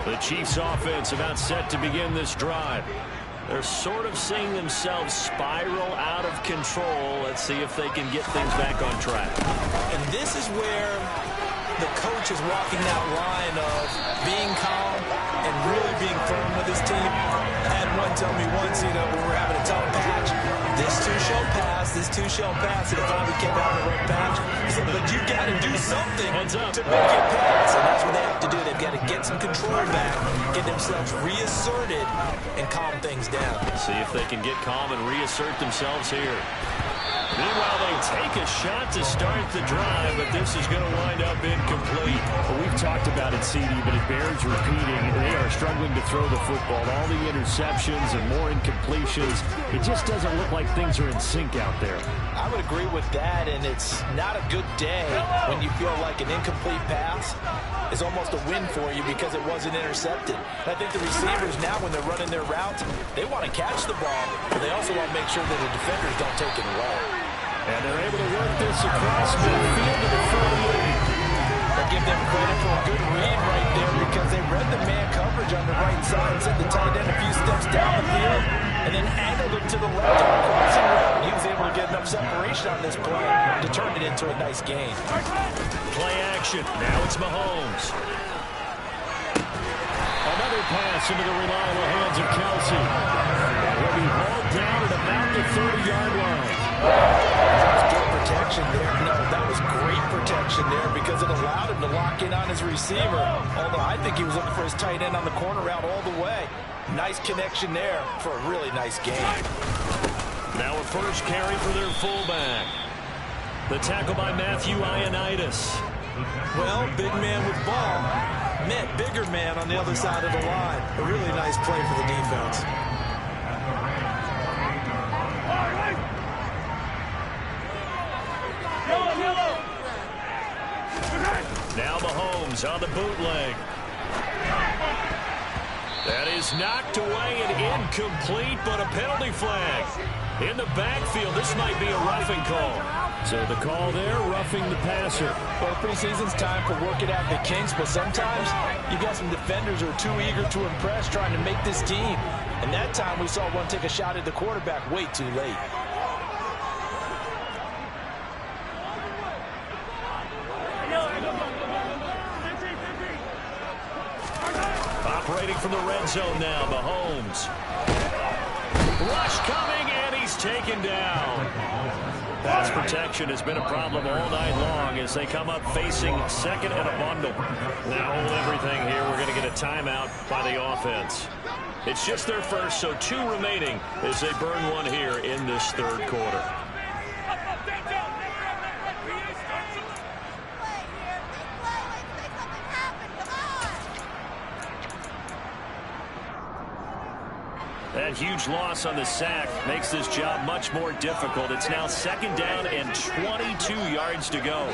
The Chiefs offense about set to begin this drive. They're sort of seeing themselves spiral out of control. Let's see if they can get things back on track. And this is where the coach is walking that line of being calm and really being firm with his team. I had one tell me once, when we're having a tough patch, this too shall pass, this too shall pass. And if we kept having a rough patch, he said, but you got to do something to make it pass. And that's what they have to do. They've got to get some control back, get themselves reasserted, and calm things down. See if they can get calm and reassert themselves here. Meanwhile, they take a shot to start the drive, but this is going to wind up incomplete. Well, we've talked about it, CD, but it bears repeating. They are struggling to throw the football. All the interceptions and more incompletions. It just doesn't look like things are in sync out there. I would agree with that, and it's not a good day when you feel like an incomplete pass is almost a win for you because it wasn't intercepted. And I think the receivers now, when they're running their routes, they want to catch the ball, but they also want to make sure that the defenders don't take it away. And they're able to work this across midfield to the 38. I'll give them credit for a good read right there because they read the man coverage on the right side, sent the tight end a few steps down the field, and then angled him to the left on a crossing route. He was able to get enough separation on this play to turn it into a nice gain. Play action. Now it's Mahomes. Another pass into the reliable hands of Kelsey. He'll be hauled down at about the 30-yard line. That was good protection there. No, that was great protection there because it allowed him to lock in on his receiver. Although I think he was looking for his tight end on the corner route all the way. Nice connection there for a really nice game. Now a first carry for their fullback. The tackle by Matthew Ioannidis. Well, big man with ball met bigger man on the other side of the line. A really nice play for the defense. Now Mahomes on the bootleg. That is knocked away and incomplete, but a penalty flag. In the backfield, this might be a roughing call. So the call there, roughing the passer. Well, preseason's time for working out the kinks, but sometimes you got some defenders who are too eager to impress trying to make this team. And that time we saw one take a shot at the quarterback way too late. Operating from the red zone now, Mahomes. Rush coming, and he's taken down. Pass protection has been a problem all night long as they come up facing second and a bundle. Now hold everything here. We're going to get a timeout by the offense. It's just their first, so 2 remaining as they burn one here in this third quarter. That huge loss on the sack makes this job much more difficult. It's now second down and 22 yards to go.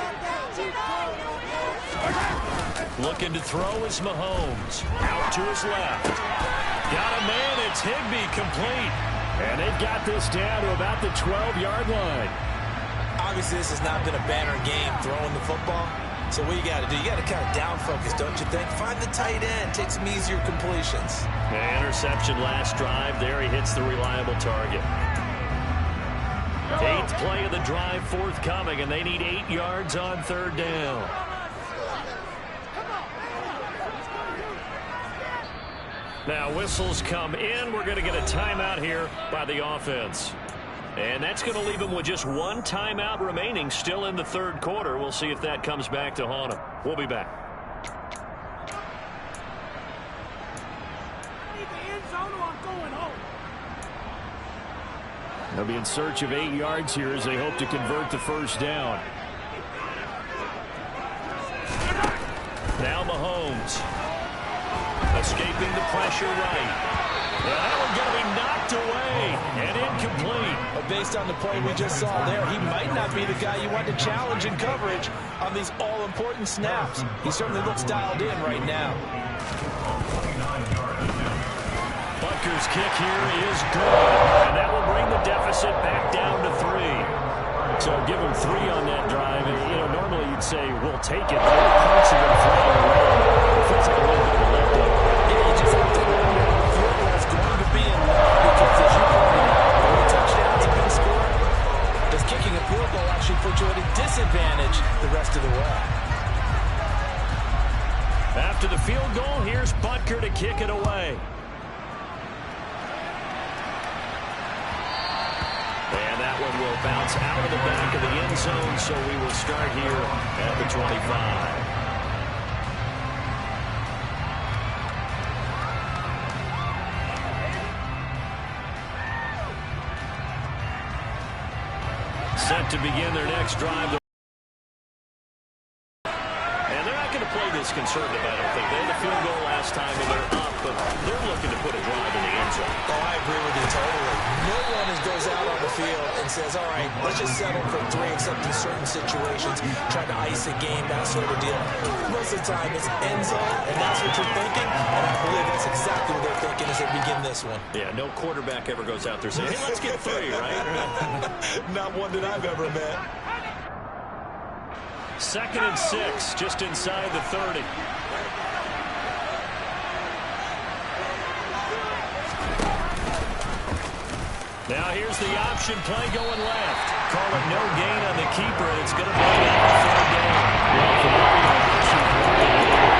Looking to throw is Mahomes. Out to his left. Got a man. It's Higbee complete. And they've got this down to about the 12-yard line. Obviously, this has not been a banner game throwing the football. So what you got to do, you got to kind of down focus, don't you think? Find the tight end, take some easier completions. Interception last drive. There he hits the reliable target. 8th play of the drive forthcoming, and they need 8 yards on third down. Now whistles come in. We're going to get a timeout here by the offense. And that's going to leave them with just 1 timeout remaining still in the third quarter. We'll see if that comes back to haunt them. We'll be back. They'll be in search of 8 yards here as they hope to convert the first down. Now Mahomes. Escaping the pressure right. And that one going to be knocked away and incomplete. But based on the play we just saw there, he might not be the guy you want to challenge in coverage on these all-important snaps. He certainly looks dialed in right now. Butker's kick here is good. And that will bring the deficit back down to 3. So give him 3 on that drive. And, you know, normally you'd say, we'll take it. The points have been flying around. It feels like a little bit of a letdown. Yeah, you just have to remember the field goal is going to be in love because, as you pointed out, the way touchdowns have been scored, does kicking a field goal actually put you at a disadvantage the rest of the way? After the field goal, here's Butker to kick it away. And that one will bounce out of the back of the end zone, so we will start here at the 25. Set to begin their next drive. And they're not going to play this conservative, I don't think. They had the field goal last time, and they're up, but they're looking to put a drive in the end zone. Oh, I agree with you totally. No one goes out on the field and says, all right, let's just settle for 3, except in certain situations, try to ice a game, that sort of deal. Most of the time, it's end zone, and that's what you're thinking, and I believe that's exactly what they're thinking as they begin this one. Yeah, no quarterback ever goes out there saying, hey, let's get 3, right? Not one that I've ever met. 2nd and 6, just inside the 30. Now here's the option play going left. Call it no gain on the keeper, and it's going to bring out a 3rd down. Well, for option play,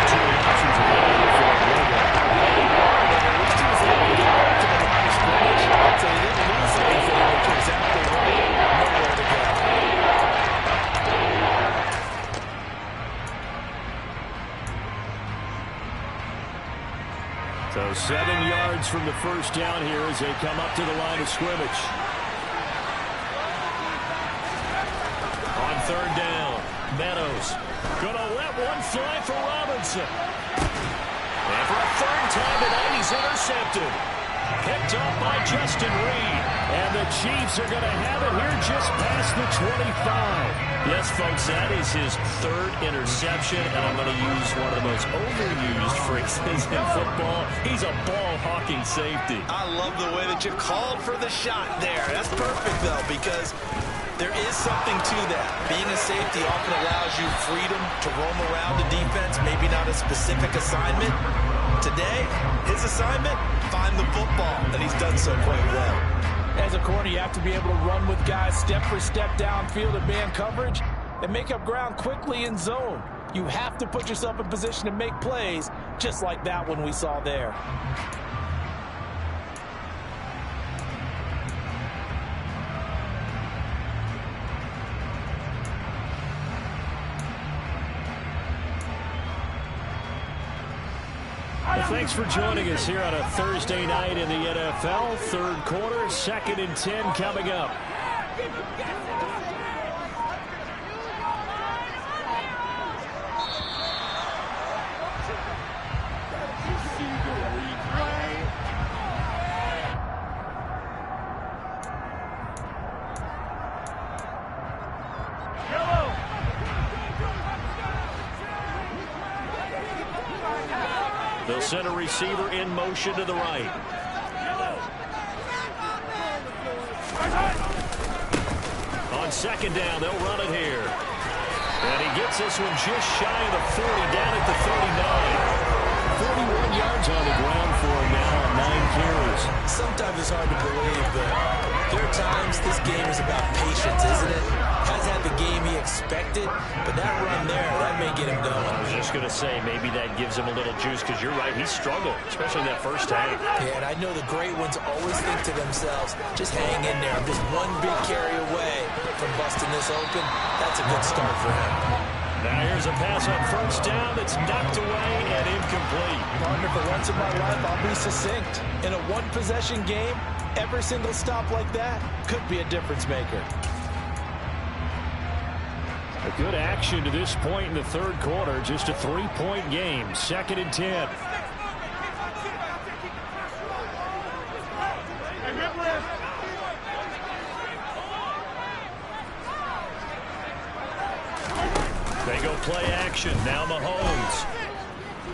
2 options available for a logo. At least he was able to get back to the line of scrimmage, so he didn't lose anything, which is exactly right. Nowhere to go. So 7 yards from the first down here as they come up to the line of scrimmage. On 3rd down, Meadows gonna let one fly for Robinson. And for a 3rd time tonight, he's intercepted. Picked up by Justin Reed. And the Chiefs are going to have it here just past the 25. Yes, folks, that is his 3rd interception, and I'm going to use one of the most overused phrases in football. He's a ball-hawking safety. I love the way that you called for the shot there. That's perfect, though, because there is something to that. Being a safety often allows you freedom to roam around the defense, maybe not a specific assignment. Today, his assignment, find the football, and he's done so quite well. As a corner, you have to be able to run with guys step for step downfield in man coverage and make up ground quickly in zone. You have to put yourself in position to make plays, just like that one we saw there. Thanks for joining us here on a Thursday night in the NFL. 3rd quarter, 2nd and 10 coming up. They'll send a receiver in motion to the right. On 2nd down, they'll run it here. And he gets this one just shy of the 40, down at the 39. 41 yards on the ground for him now on 9 carries. Sometimes it's hard to believe, but there are times this game is about patience, isn't it? Hasn't had the game he expected, but that run there, that may get him going. I was just going to say, maybe that gives him a little juice, because you're right, he struggled, especially that first half. Yeah, and I know the great ones always think to themselves, just hang in there. I'm just one big carry away from busting this open. That's a good start for him. Now here's a pass on 1st down that's knocked away and incomplete. Partner, for once in my life, I'll be succinct. In a one-possession game, every single stop like that could be a difference maker. A good action to this point in the third quarter. Just a 3-point game. 2nd and 10. They go play action. Now Mahomes.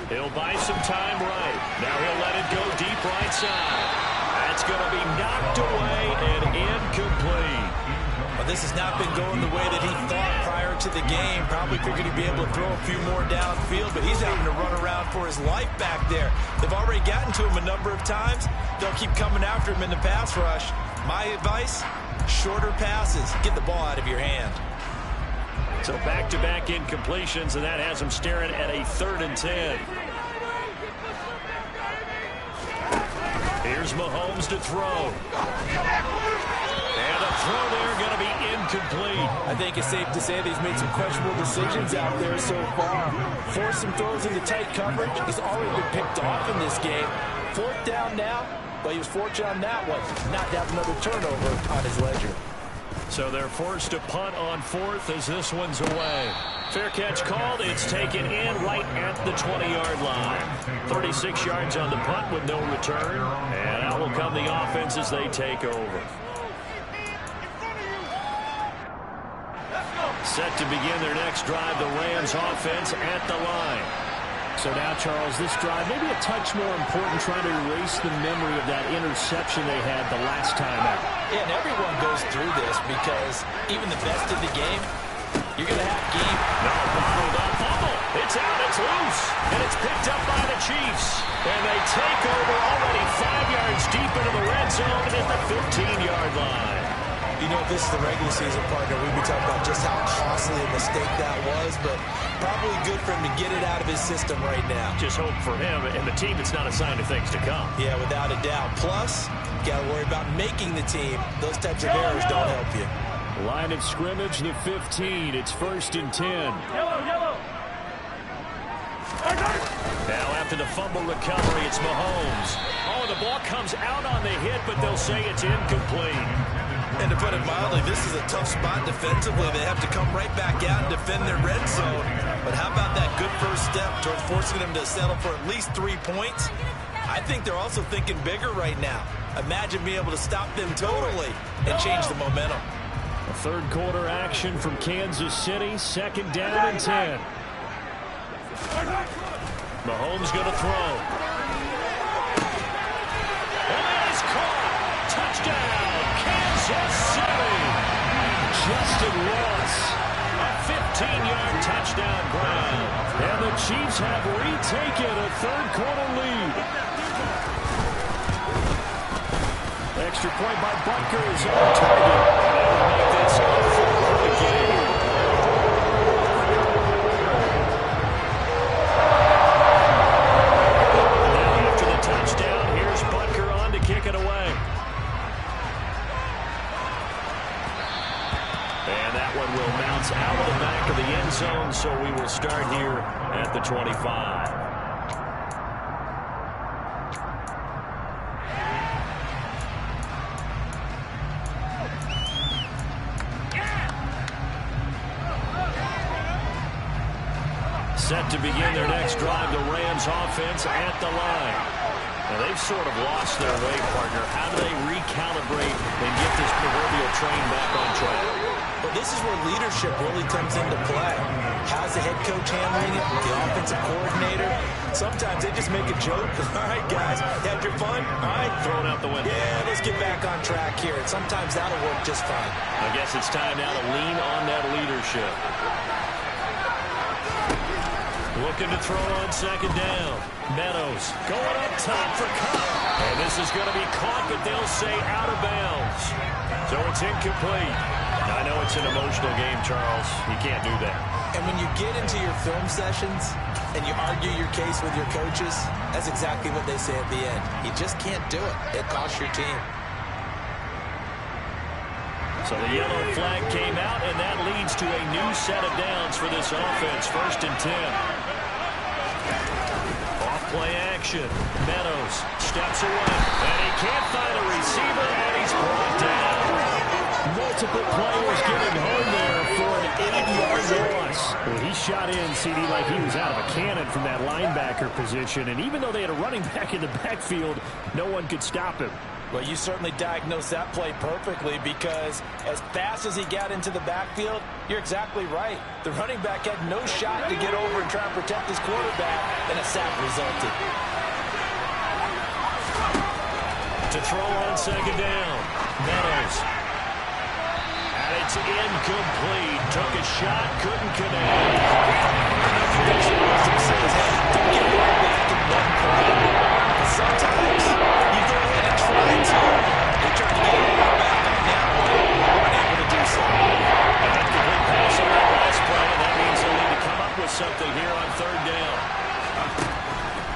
He'll buy some time right. Now he'll let it go deep right side. That's going to be knocked away and incomplete. Well, this has not been going the way that he thought prior to the game. Probably figured he'd be able to throw a few more downfield, but he's having to run around for his life back there. They've already gotten to him a number of times. They'll keep coming after him in the pass rush. My advice, shorter passes. Get the ball out of your hand. So back-to-back incompletions, and that has him staring at a 3rd and 10. Here's Mahomes to throw. And a throw there going to be incomplete. I think it's safe to say that he's made some questionable decisions out there so far. Forced some throws into tight coverage. He's already been picked off in this game. 4th down now, but he was fortunate on that one not to have another turnover on his ledger. So they're forced to punt on 4th as this one's away. Fair catch called. It's taken in right at the 20-yard line. 36 yards on the punt with no return. And out will come the offense as they take over. Set to begin their next drive, the Rams offense at the line. So now, Charles, this drive maybe a touch more important, trying to erase the memory of that interception they had the last time out. Yeah, and everyone goes through this because even the best in the game, you're going to have game. No, bottled up, fumble. It's out, it's loose, and it's picked up by the Chiefs. And they take over already 5 yards deep into the red zone at the 15-yard line. You know, if this is the regular season, partner, we'd be talking about just how costly a mistake that was, but probably good for him to get it out of his system right now. Just hope for him and the team it's not a sign of things to come. Yeah, without a doubt. Plus, you got to worry about making the team. Those types of errors don't help you. Line of scrimmage, the 15. It's 1st and 10. Now after the fumble recovery, it's Mahomes. Oh, the ball comes out on the hit, but they'll say it's incomplete. And to put it mildly, this is a tough spot defensively. They have to come right back out and defend their red zone. But how about that good first step towards forcing them to settle for at least 3 points? I think they're also thinking bigger right now. Imagine being able to stop them totally and change the momentum. A third quarter action from Kansas City. 2nd down and 10. Mahomes going to throw. And that is caught. Touchdown. Kansas City. Justin Ross. A 15-yard touchdown ground. And the Chiefs have retaken a third quarter lead. Extra point by Butker is on target. That'll make this a 4-point game. Now after the touchdown, here's Butker on to kick it away. And that one will bounce out of the back of the end zone, so we will start here at the 25. Set to begin their next drive, the Rams offense at the line. Now they've sort of lost their way, partner. How do they recalibrate and get this proverbial train back on track? But this is where leadership really comes into play. How's the head coach handling it? The offensive coordinator? Sometimes they just make a joke. All right, guys, you had your fun? All right. Thrown out the window. Yeah, let's get back on track here. And sometimes that'll work just fine. I guess it's time now to lean on that leadership. Looking to throw on 2nd down. Meadows going up top for Cup. And this is going to be caught, but they'll say out of bounds. So it's incomplete. I know it's an emotional game, Charles. You can't do that. And when you get into your film sessions and you argue your case with your coaches, that's exactly what they say at the end. You just can't do it. It costs your team. So the yellow flag came out, and that leads to a new set of downs for this offense. 1st and 10. Off play action. Meadows steps away, and he can't find a receiver, and he's brought down. Multiple players getting home there for an 3-yard loss. Well, he shot in, CD, like he was out of a cannon from that linebacker position. And even though they had a running back in the backfield, no one could stop him. Well, you certainly diagnosed that play perfectly, because as fast as he got into the backfield, you're exactly right. The running back had no shot to get over and try and protect his quarterback, and a sack resulted. To throw on second down, Meadows. And it's incomplete. Took a shot, couldn't connect. Don't get right back in one play. But sometimes you go ahead and try to. They tried to get it right back on that one. Weren't able to do so. An incomplete pass on that last play, and that means they'll need to come up with something here on third down.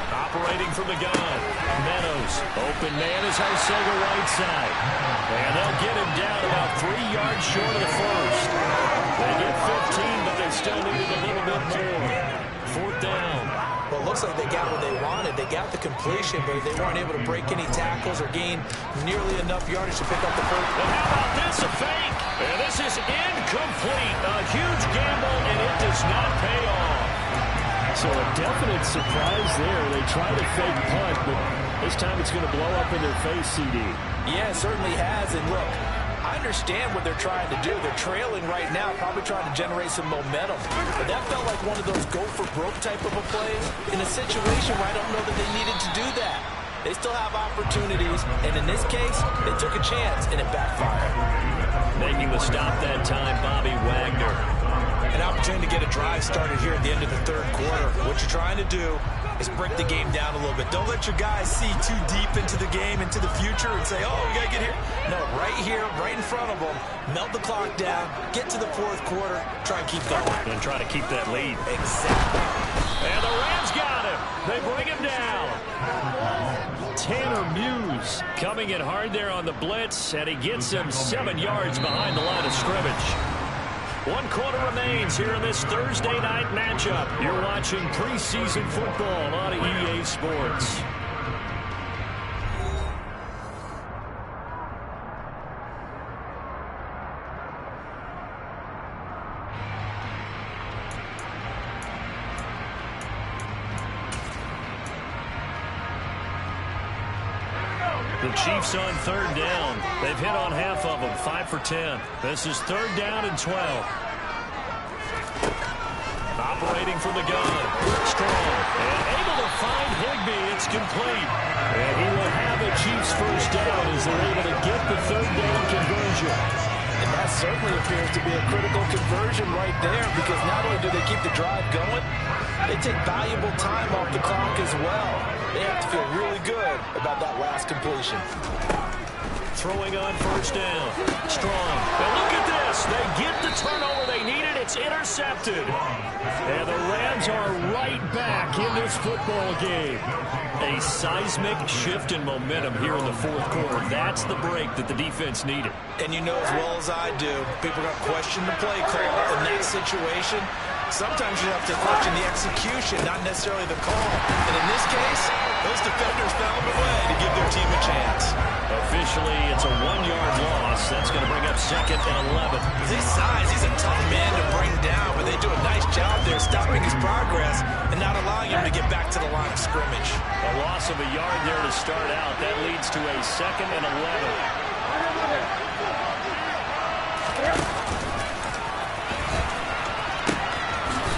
Operating from the gun, Meadows. Open man is Arcega right side. And they'll get him down about 3 yards short of the first. They get 15, but they still needed a little bit more. Fourth down. Well, it looks like they got what they wanted. They got the completion, but they weren't able to break any tackles or gain nearly enough yardage to pick up the first. And how about this, a fake? And this is incomplete. A huge gamble, and it does not pay off. So a definite surprise there. They try to fake punt, but this time it's going to blow up in their face, CD. Yeah, it certainly has. And look, I understand what they're trying to do. They're trailing right now, probably trying to generate some momentum. But that felt like one of those go-for-broke type of a plays in a situation where I don't know that they needed to do that. They still have opportunities, and in this case, they took a chance, and it backfired. Making the stop that time, Bobby Wagner. An opportunity to get a drive started here at the end of the third quarter. What you're trying to do is break the game down a little bit. Don't let your guys see too deep into the game, into the future, and say, oh, we got to get here. No, right here, right in front of them, melt the clock down, get to the fourth quarter, try and keep going. And try to keep that lead. Exactly. And the Rams got him. They bring him down. Tanner Muse coming in hard there on the blitz, and he gets him 7 yards behind the line of scrimmage. 1 quarter remains here in this Thursday night matchup. You're watching preseason football on EA Sports. The Chiefs on third down. They've hit on half of them, 5 for 10. This is third down and 12. Operating from the gun. Strong. And able to find Higbee. It's complete. And he will have a Chiefs first down as they're able to get the third down conversion. And that certainly appears to be a critical conversion right there, because not only do they keep the drive going, they take valuable time off the clock as well. They have to feel really good about that last completion. Throwing on first down. Strong. And look at this. They get the turnover they needed. It's intercepted. And the Rams are right back in this football game. A seismic shift in momentum here in the fourth quarter. That's the break that the defense needed. And you know as well as I do, people are going to question the play call in that situation. Sometimes you have to question the execution, not necessarily the call. And in this case, those defenders found a way to give their team a chance. Officially, it's a 1-yard loss. That's going to bring up second and 11. His size, he's a tough man to bring down, but they do a nice job there stopping his progress and not allowing him to get back to the line of scrimmage. A loss of a yard there to start out. That leads to a second and 11.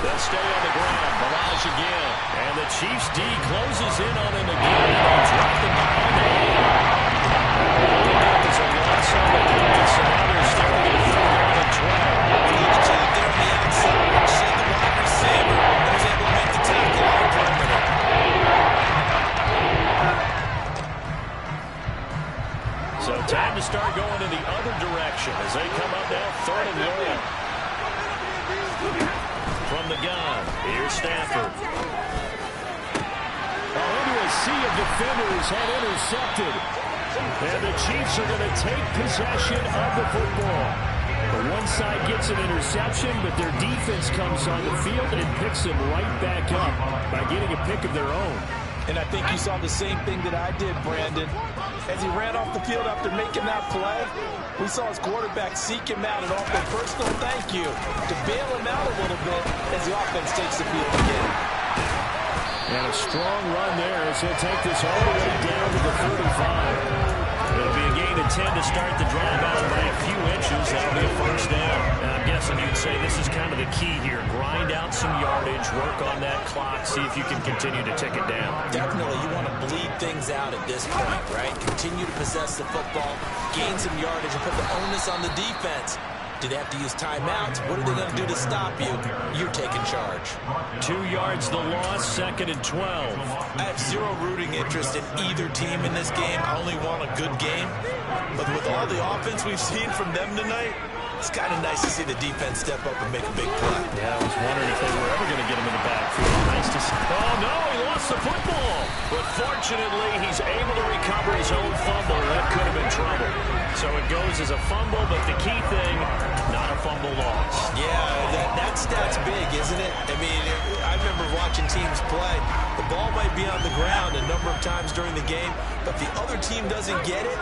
They'll stay on the ground. Barrage again. And the Chiefs D closes in on him again. And dropped him behind the line. There's a loss on the defense, and now they're starting at 3rd down and 12. Good job there on the outside. Shed the wide receiver and was able to make the tackle on the perimeter. So time to start going in the other direction as they come up now 3rd and 1. From the gun, here's Stafford. Into a sea of defenders had intercepted. And the Chiefs are going to take possession of the football. The one side gets an interception, but their defense comes on the field and picks them right back up by getting a pick of their own. And I think you saw the same thing that I did, Brandon. As he ran off the field after making that play, we saw his quarterback seek him out and offer a personal thank you to bail him out a little bit as the offense takes the field again. And a strong run there as he'll take this all the way down to the 35. It'll be a gain of 10 to start the drive out by a few inches. That'll be a first down. And I'm guessing you'd say this is kind of the key here. Grind out some yardage, work on that clock, see if you can continue to tick it down. Definitely, you want to bleed things out at this point, right? Continue to possess the football, gain some yardage, and put the onus on the defense. Do they have to use timeouts? What are they going to do to stop you? You're taking charge. 2 yards the loss, 2nd and 12. I have zero rooting interest in either team in this game. I only want a good game. But with all the offense we've seen from them tonight, it's kind of nice to see the defense step up and make a big play. Yeah, I was wondering if they were ever going to get him in the backfield. Nice to see. Oh, no, he lost the football. But fortunately, he's able to recover his own fumble. That could have been trouble. So it goes as a fumble, but the key thing, not a fumble loss. Yeah, that stat's big, isn't it? I mean, I remember watching teams play. The ball might be on the ground a number of times during the game, but the other team doesn't get it.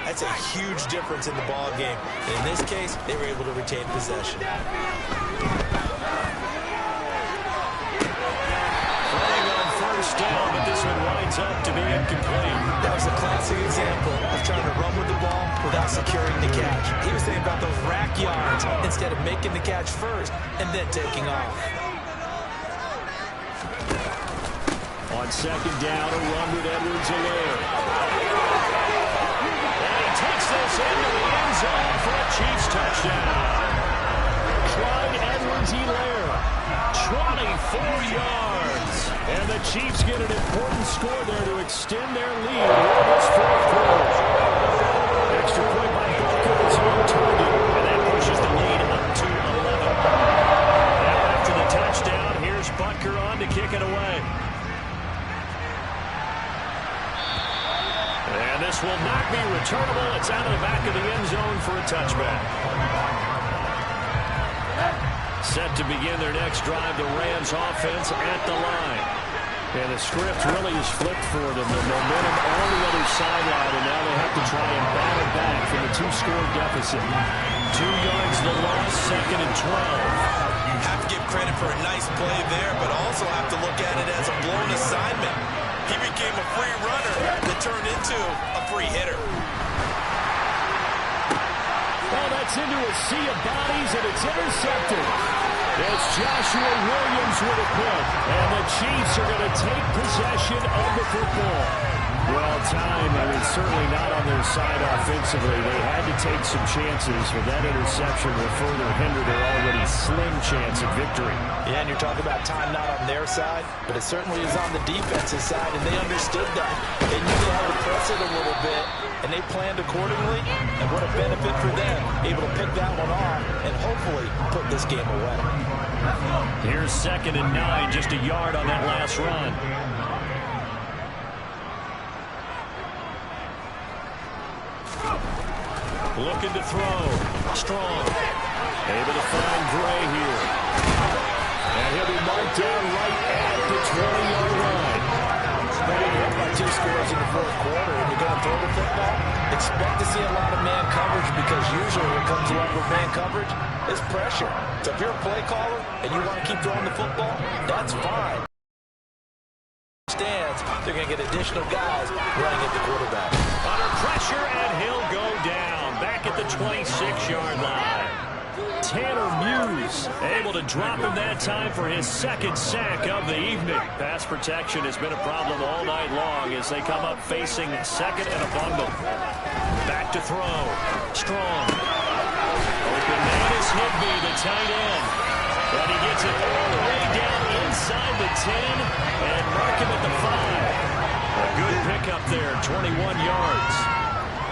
That's a huge difference in the ball game. And in this case, they were able to retain possession. Playing on first down, but this one winds up to be incomplete. That was a classic example of trying to run with the ball without securing the catch. He was thinking about those rack yards instead of making the catch first and then taking off. On 2nd down, a run with Edwards-Helaire. Takes this into the end zone for a Chiefs touchdown. Clyde Edwards-Helaire, 24 yards. And the Chiefs get an important score there to extend their lead in this 4th quarter. Extra point by Butker is on target, and that pushes the lead up to 11. Now after the touchdown, here's Butker on to kick it away. And this will not be returnable. It's out of the back of the end zone for a touchback. Set to begin their next drive, the Rams offense at the line. And the script really is flipped for them. The momentum on the other sideline, and now they have to try and battle back from a 2-score deficit. 2 yards the loss, 2nd and 12. You have to give credit for a nice play there, but also have to look at it as a blown assignment. He became a free runner that turned into a free hitter. Well, that's into a sea of bodies, and it's intercepted. It's Joshua Williams with a pick, and the Chiefs are going to take possession of the football. Well, time, I mean, certainly not on their side offensively. They had to take some chances, but that interception will further hinder their already slim chance of victory. Yeah, and you're talking about time not on their side, but it certainly is on the defensive side, and they understood that. They knew they had to press it a little bit, and they planned accordingly, and what a benefit for them, able to pick that one off and hopefully put this game away. Here's 2nd and 9, just a yard on that last run. Looking to throw. Strong. Able to find Gray here. And he'll be marked down right at the 20-yard line. Up by 2 scores in the 4th quarter, and you're going to throw the football. Expect to see a lot of man coverage, because usually what comes along with man coverage is pressure. So if you're a play caller and you want to keep throwing the football, that's fine. Stands, they're going to get additional guys running at the quarterback. Under pressure, and he'll go down. Back at the 26-yard line. Tanner Muse able to drop him that time for his 2nd sack of the evening. Pass protection has been a problem all night long as they come up facing 2nd and a bundle. Back to throw. Strong. Open man is Higbee, the tight end. And he gets it all the way down inside the 10 and mark him at the 5. A good pickup there, 21 yards.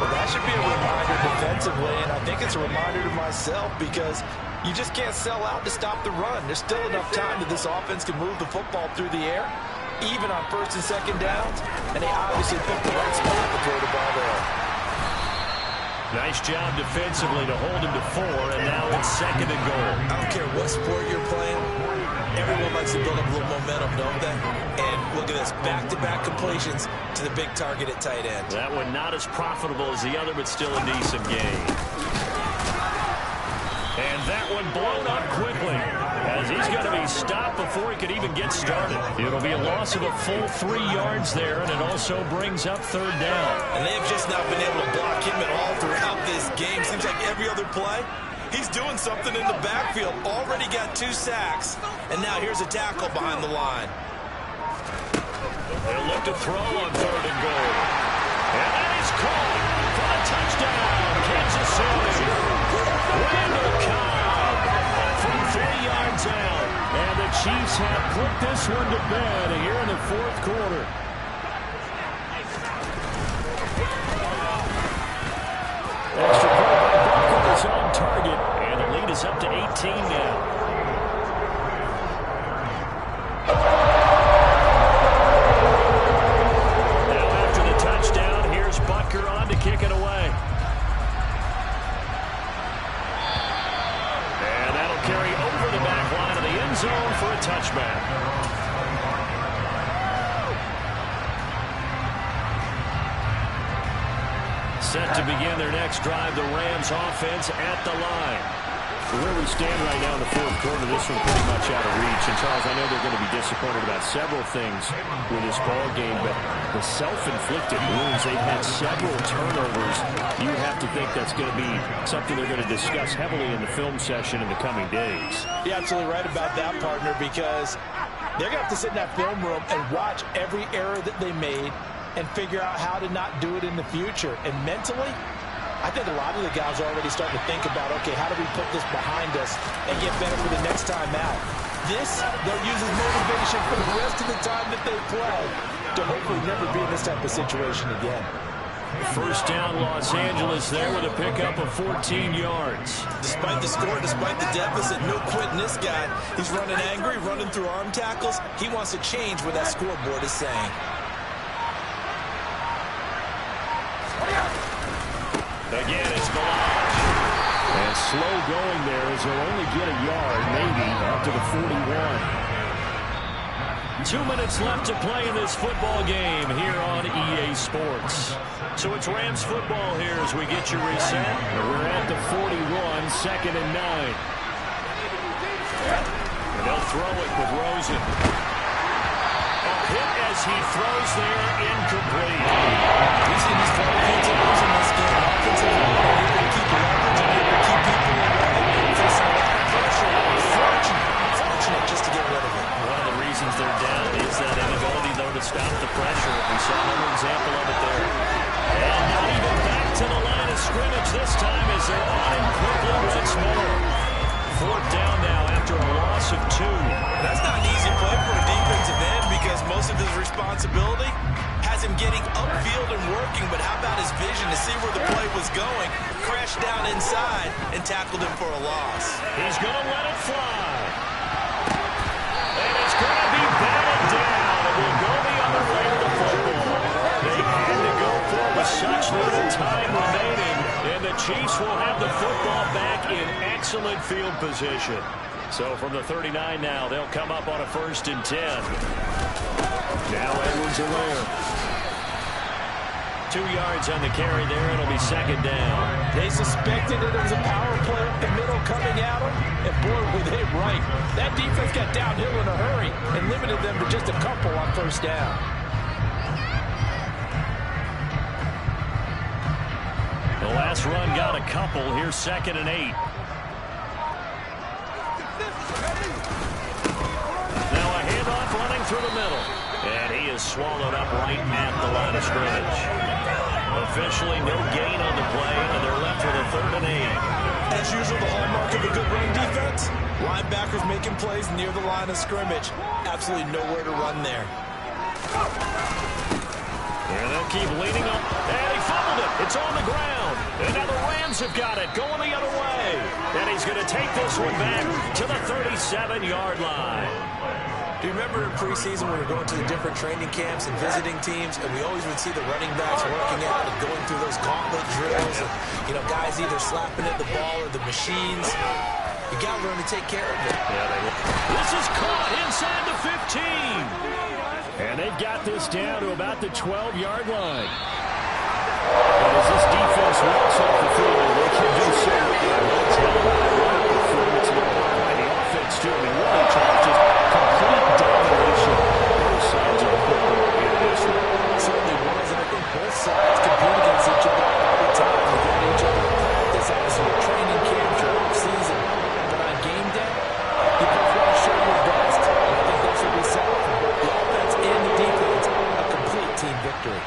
Well, that should be a reminder defensively, and I think it's a reminder to myself, because you just can't sell out to stop the run. There's still enough time that this offense can move the football through the air, even on 1st and 2nd downs, and they obviously picked the right spot to throw the ball there. Nice job defensively to hold him to 4, and now it's 2nd and goal. I don't care what sport you're playing. Everyone likes to build up a little momentum, don't they? And look at this. Back-to-back completions to the big target at tight end. That one not as profitable as the other, but still a decent gain. And that one blown up quickly as he's going to be stopped before he could even get started. It'll be a loss of a full 3 yards there, and it also brings up third down. And they've just not been able to block him at all throughout this game. Seems like every other play, he's doing something in the backfield. Already got 2 sacks, and now here's a tackle behind the line. They'll look to throw on third and goal. And that is caught for a touchdown, Kansas City. Randall Cobb from 3 yards out. And the Chiefs have put this one to bed here in the fourth quarter. Extra point by Butker is on target. And the lead is up to 18 now. Kick it away. And that'll carry over the back line of the end zone for a touchback. Set to begin their next drive, the Rams offense at the line. Where we stand right now in the fourth quarter, this one pretty much out of reach. And, Charles, I know they're going to be disappointed about several things with this ball game, but the self-inflicted wounds, they've had several turnovers. You have to think that's going to be something they're going to discuss heavily in the film session in the coming days. You're absolutely right about that, partner, because they're going to have to sit in that film room and watch every error that they made and figure out how to not do it in the future. And mentally, I think a lot of the guys are already starting to think about, okay, how do we put this behind us and get better for the next time out? This, they'll use as motivation for the rest of the time that they play to hopefully never be in this type of situation again. First down, Los Angeles there with a pickup of 14 yards. Despite the score, despite the deficit, no quitting this guy. He's running angry, running through arm tackles. He wants to change what that scoreboard is saying. Again, it's Ballage. And slow going there as he'll only get a yard, maybe, up to the 41. 2 minutes left to play in this football game here on EA Sports. So it's Rams football here as we get you reset. And we're at the 41, 2nd and 9. And they'll throw it with Rosen. A hit as he throws there, incomplete. We've seen these defensive errors in this game. Offensive line able to keep leverage and able to keep people away. Facing a lot of pressure. Fortunate just to get rid of it. One of the reasons they're down is that inability, though, to stop the pressure. We saw another example of it there. And not even back to the line of scrimmage this time as they're on him quickly once more. Fourth down now after a loss of 2. That's not an easy play for a defensive end because most of his responsibility has him getting upfield and working, but how about his vision to see where the play was going, crashed down inside, and tackled him for a loss. He's going to let it fly. And it's going to be batted down. It will go the other way of the football. They had to go for it with such little time remaining, and the Chiefs will have the football back in excellent field position. So from the 39 now, they'll come up on a 1st and 10. Now Edwards-Helaire. 2 yards on the carry there. It'll be 2nd down. They suspected that it was a power play up the middle coming at them, and boy, were they right. That defense got downhill in a hurry and limited them to just a couple on 1st down. The last run got a couple. Here's 2nd and 8. Now a handoff running through the middle. And he is swallowed up right at the line of scrimmage. Officially no gain on the play, and they're left with a 3rd and 8. As usual, the hallmark of a good run defense, linebackers making plays near the line of scrimmage. Absolutely nowhere to run there. And they'll keep leaning up. And he fumbled it. It's on the ground. And now the Rams have got it going the other way. And he's going to take this one back to the 37-yard line. Do you remember in preseason when we were going to the different training camps and visiting teams, and we always would see the running backs working out and going through those gauntlet drills, and, you know, guys either slapping at the ball or the machines. You got to learn to take care of it. Yeah, they will. This is caught inside the 15. And they've got this down to about the 12-yard line. And as this defense walks off the field, they can do so with their heads held high. What a performance here by the offense, too. I mean, really trying to just complete domination. Both sides of the football in this one. It certainly was, and I think both sides compete against each other all the time. They got each other in practice, obviously your training camp, your off-season. But on game day, you both want to show your best. And I think that's what we saw from both the offense and the defense. A complete team victory.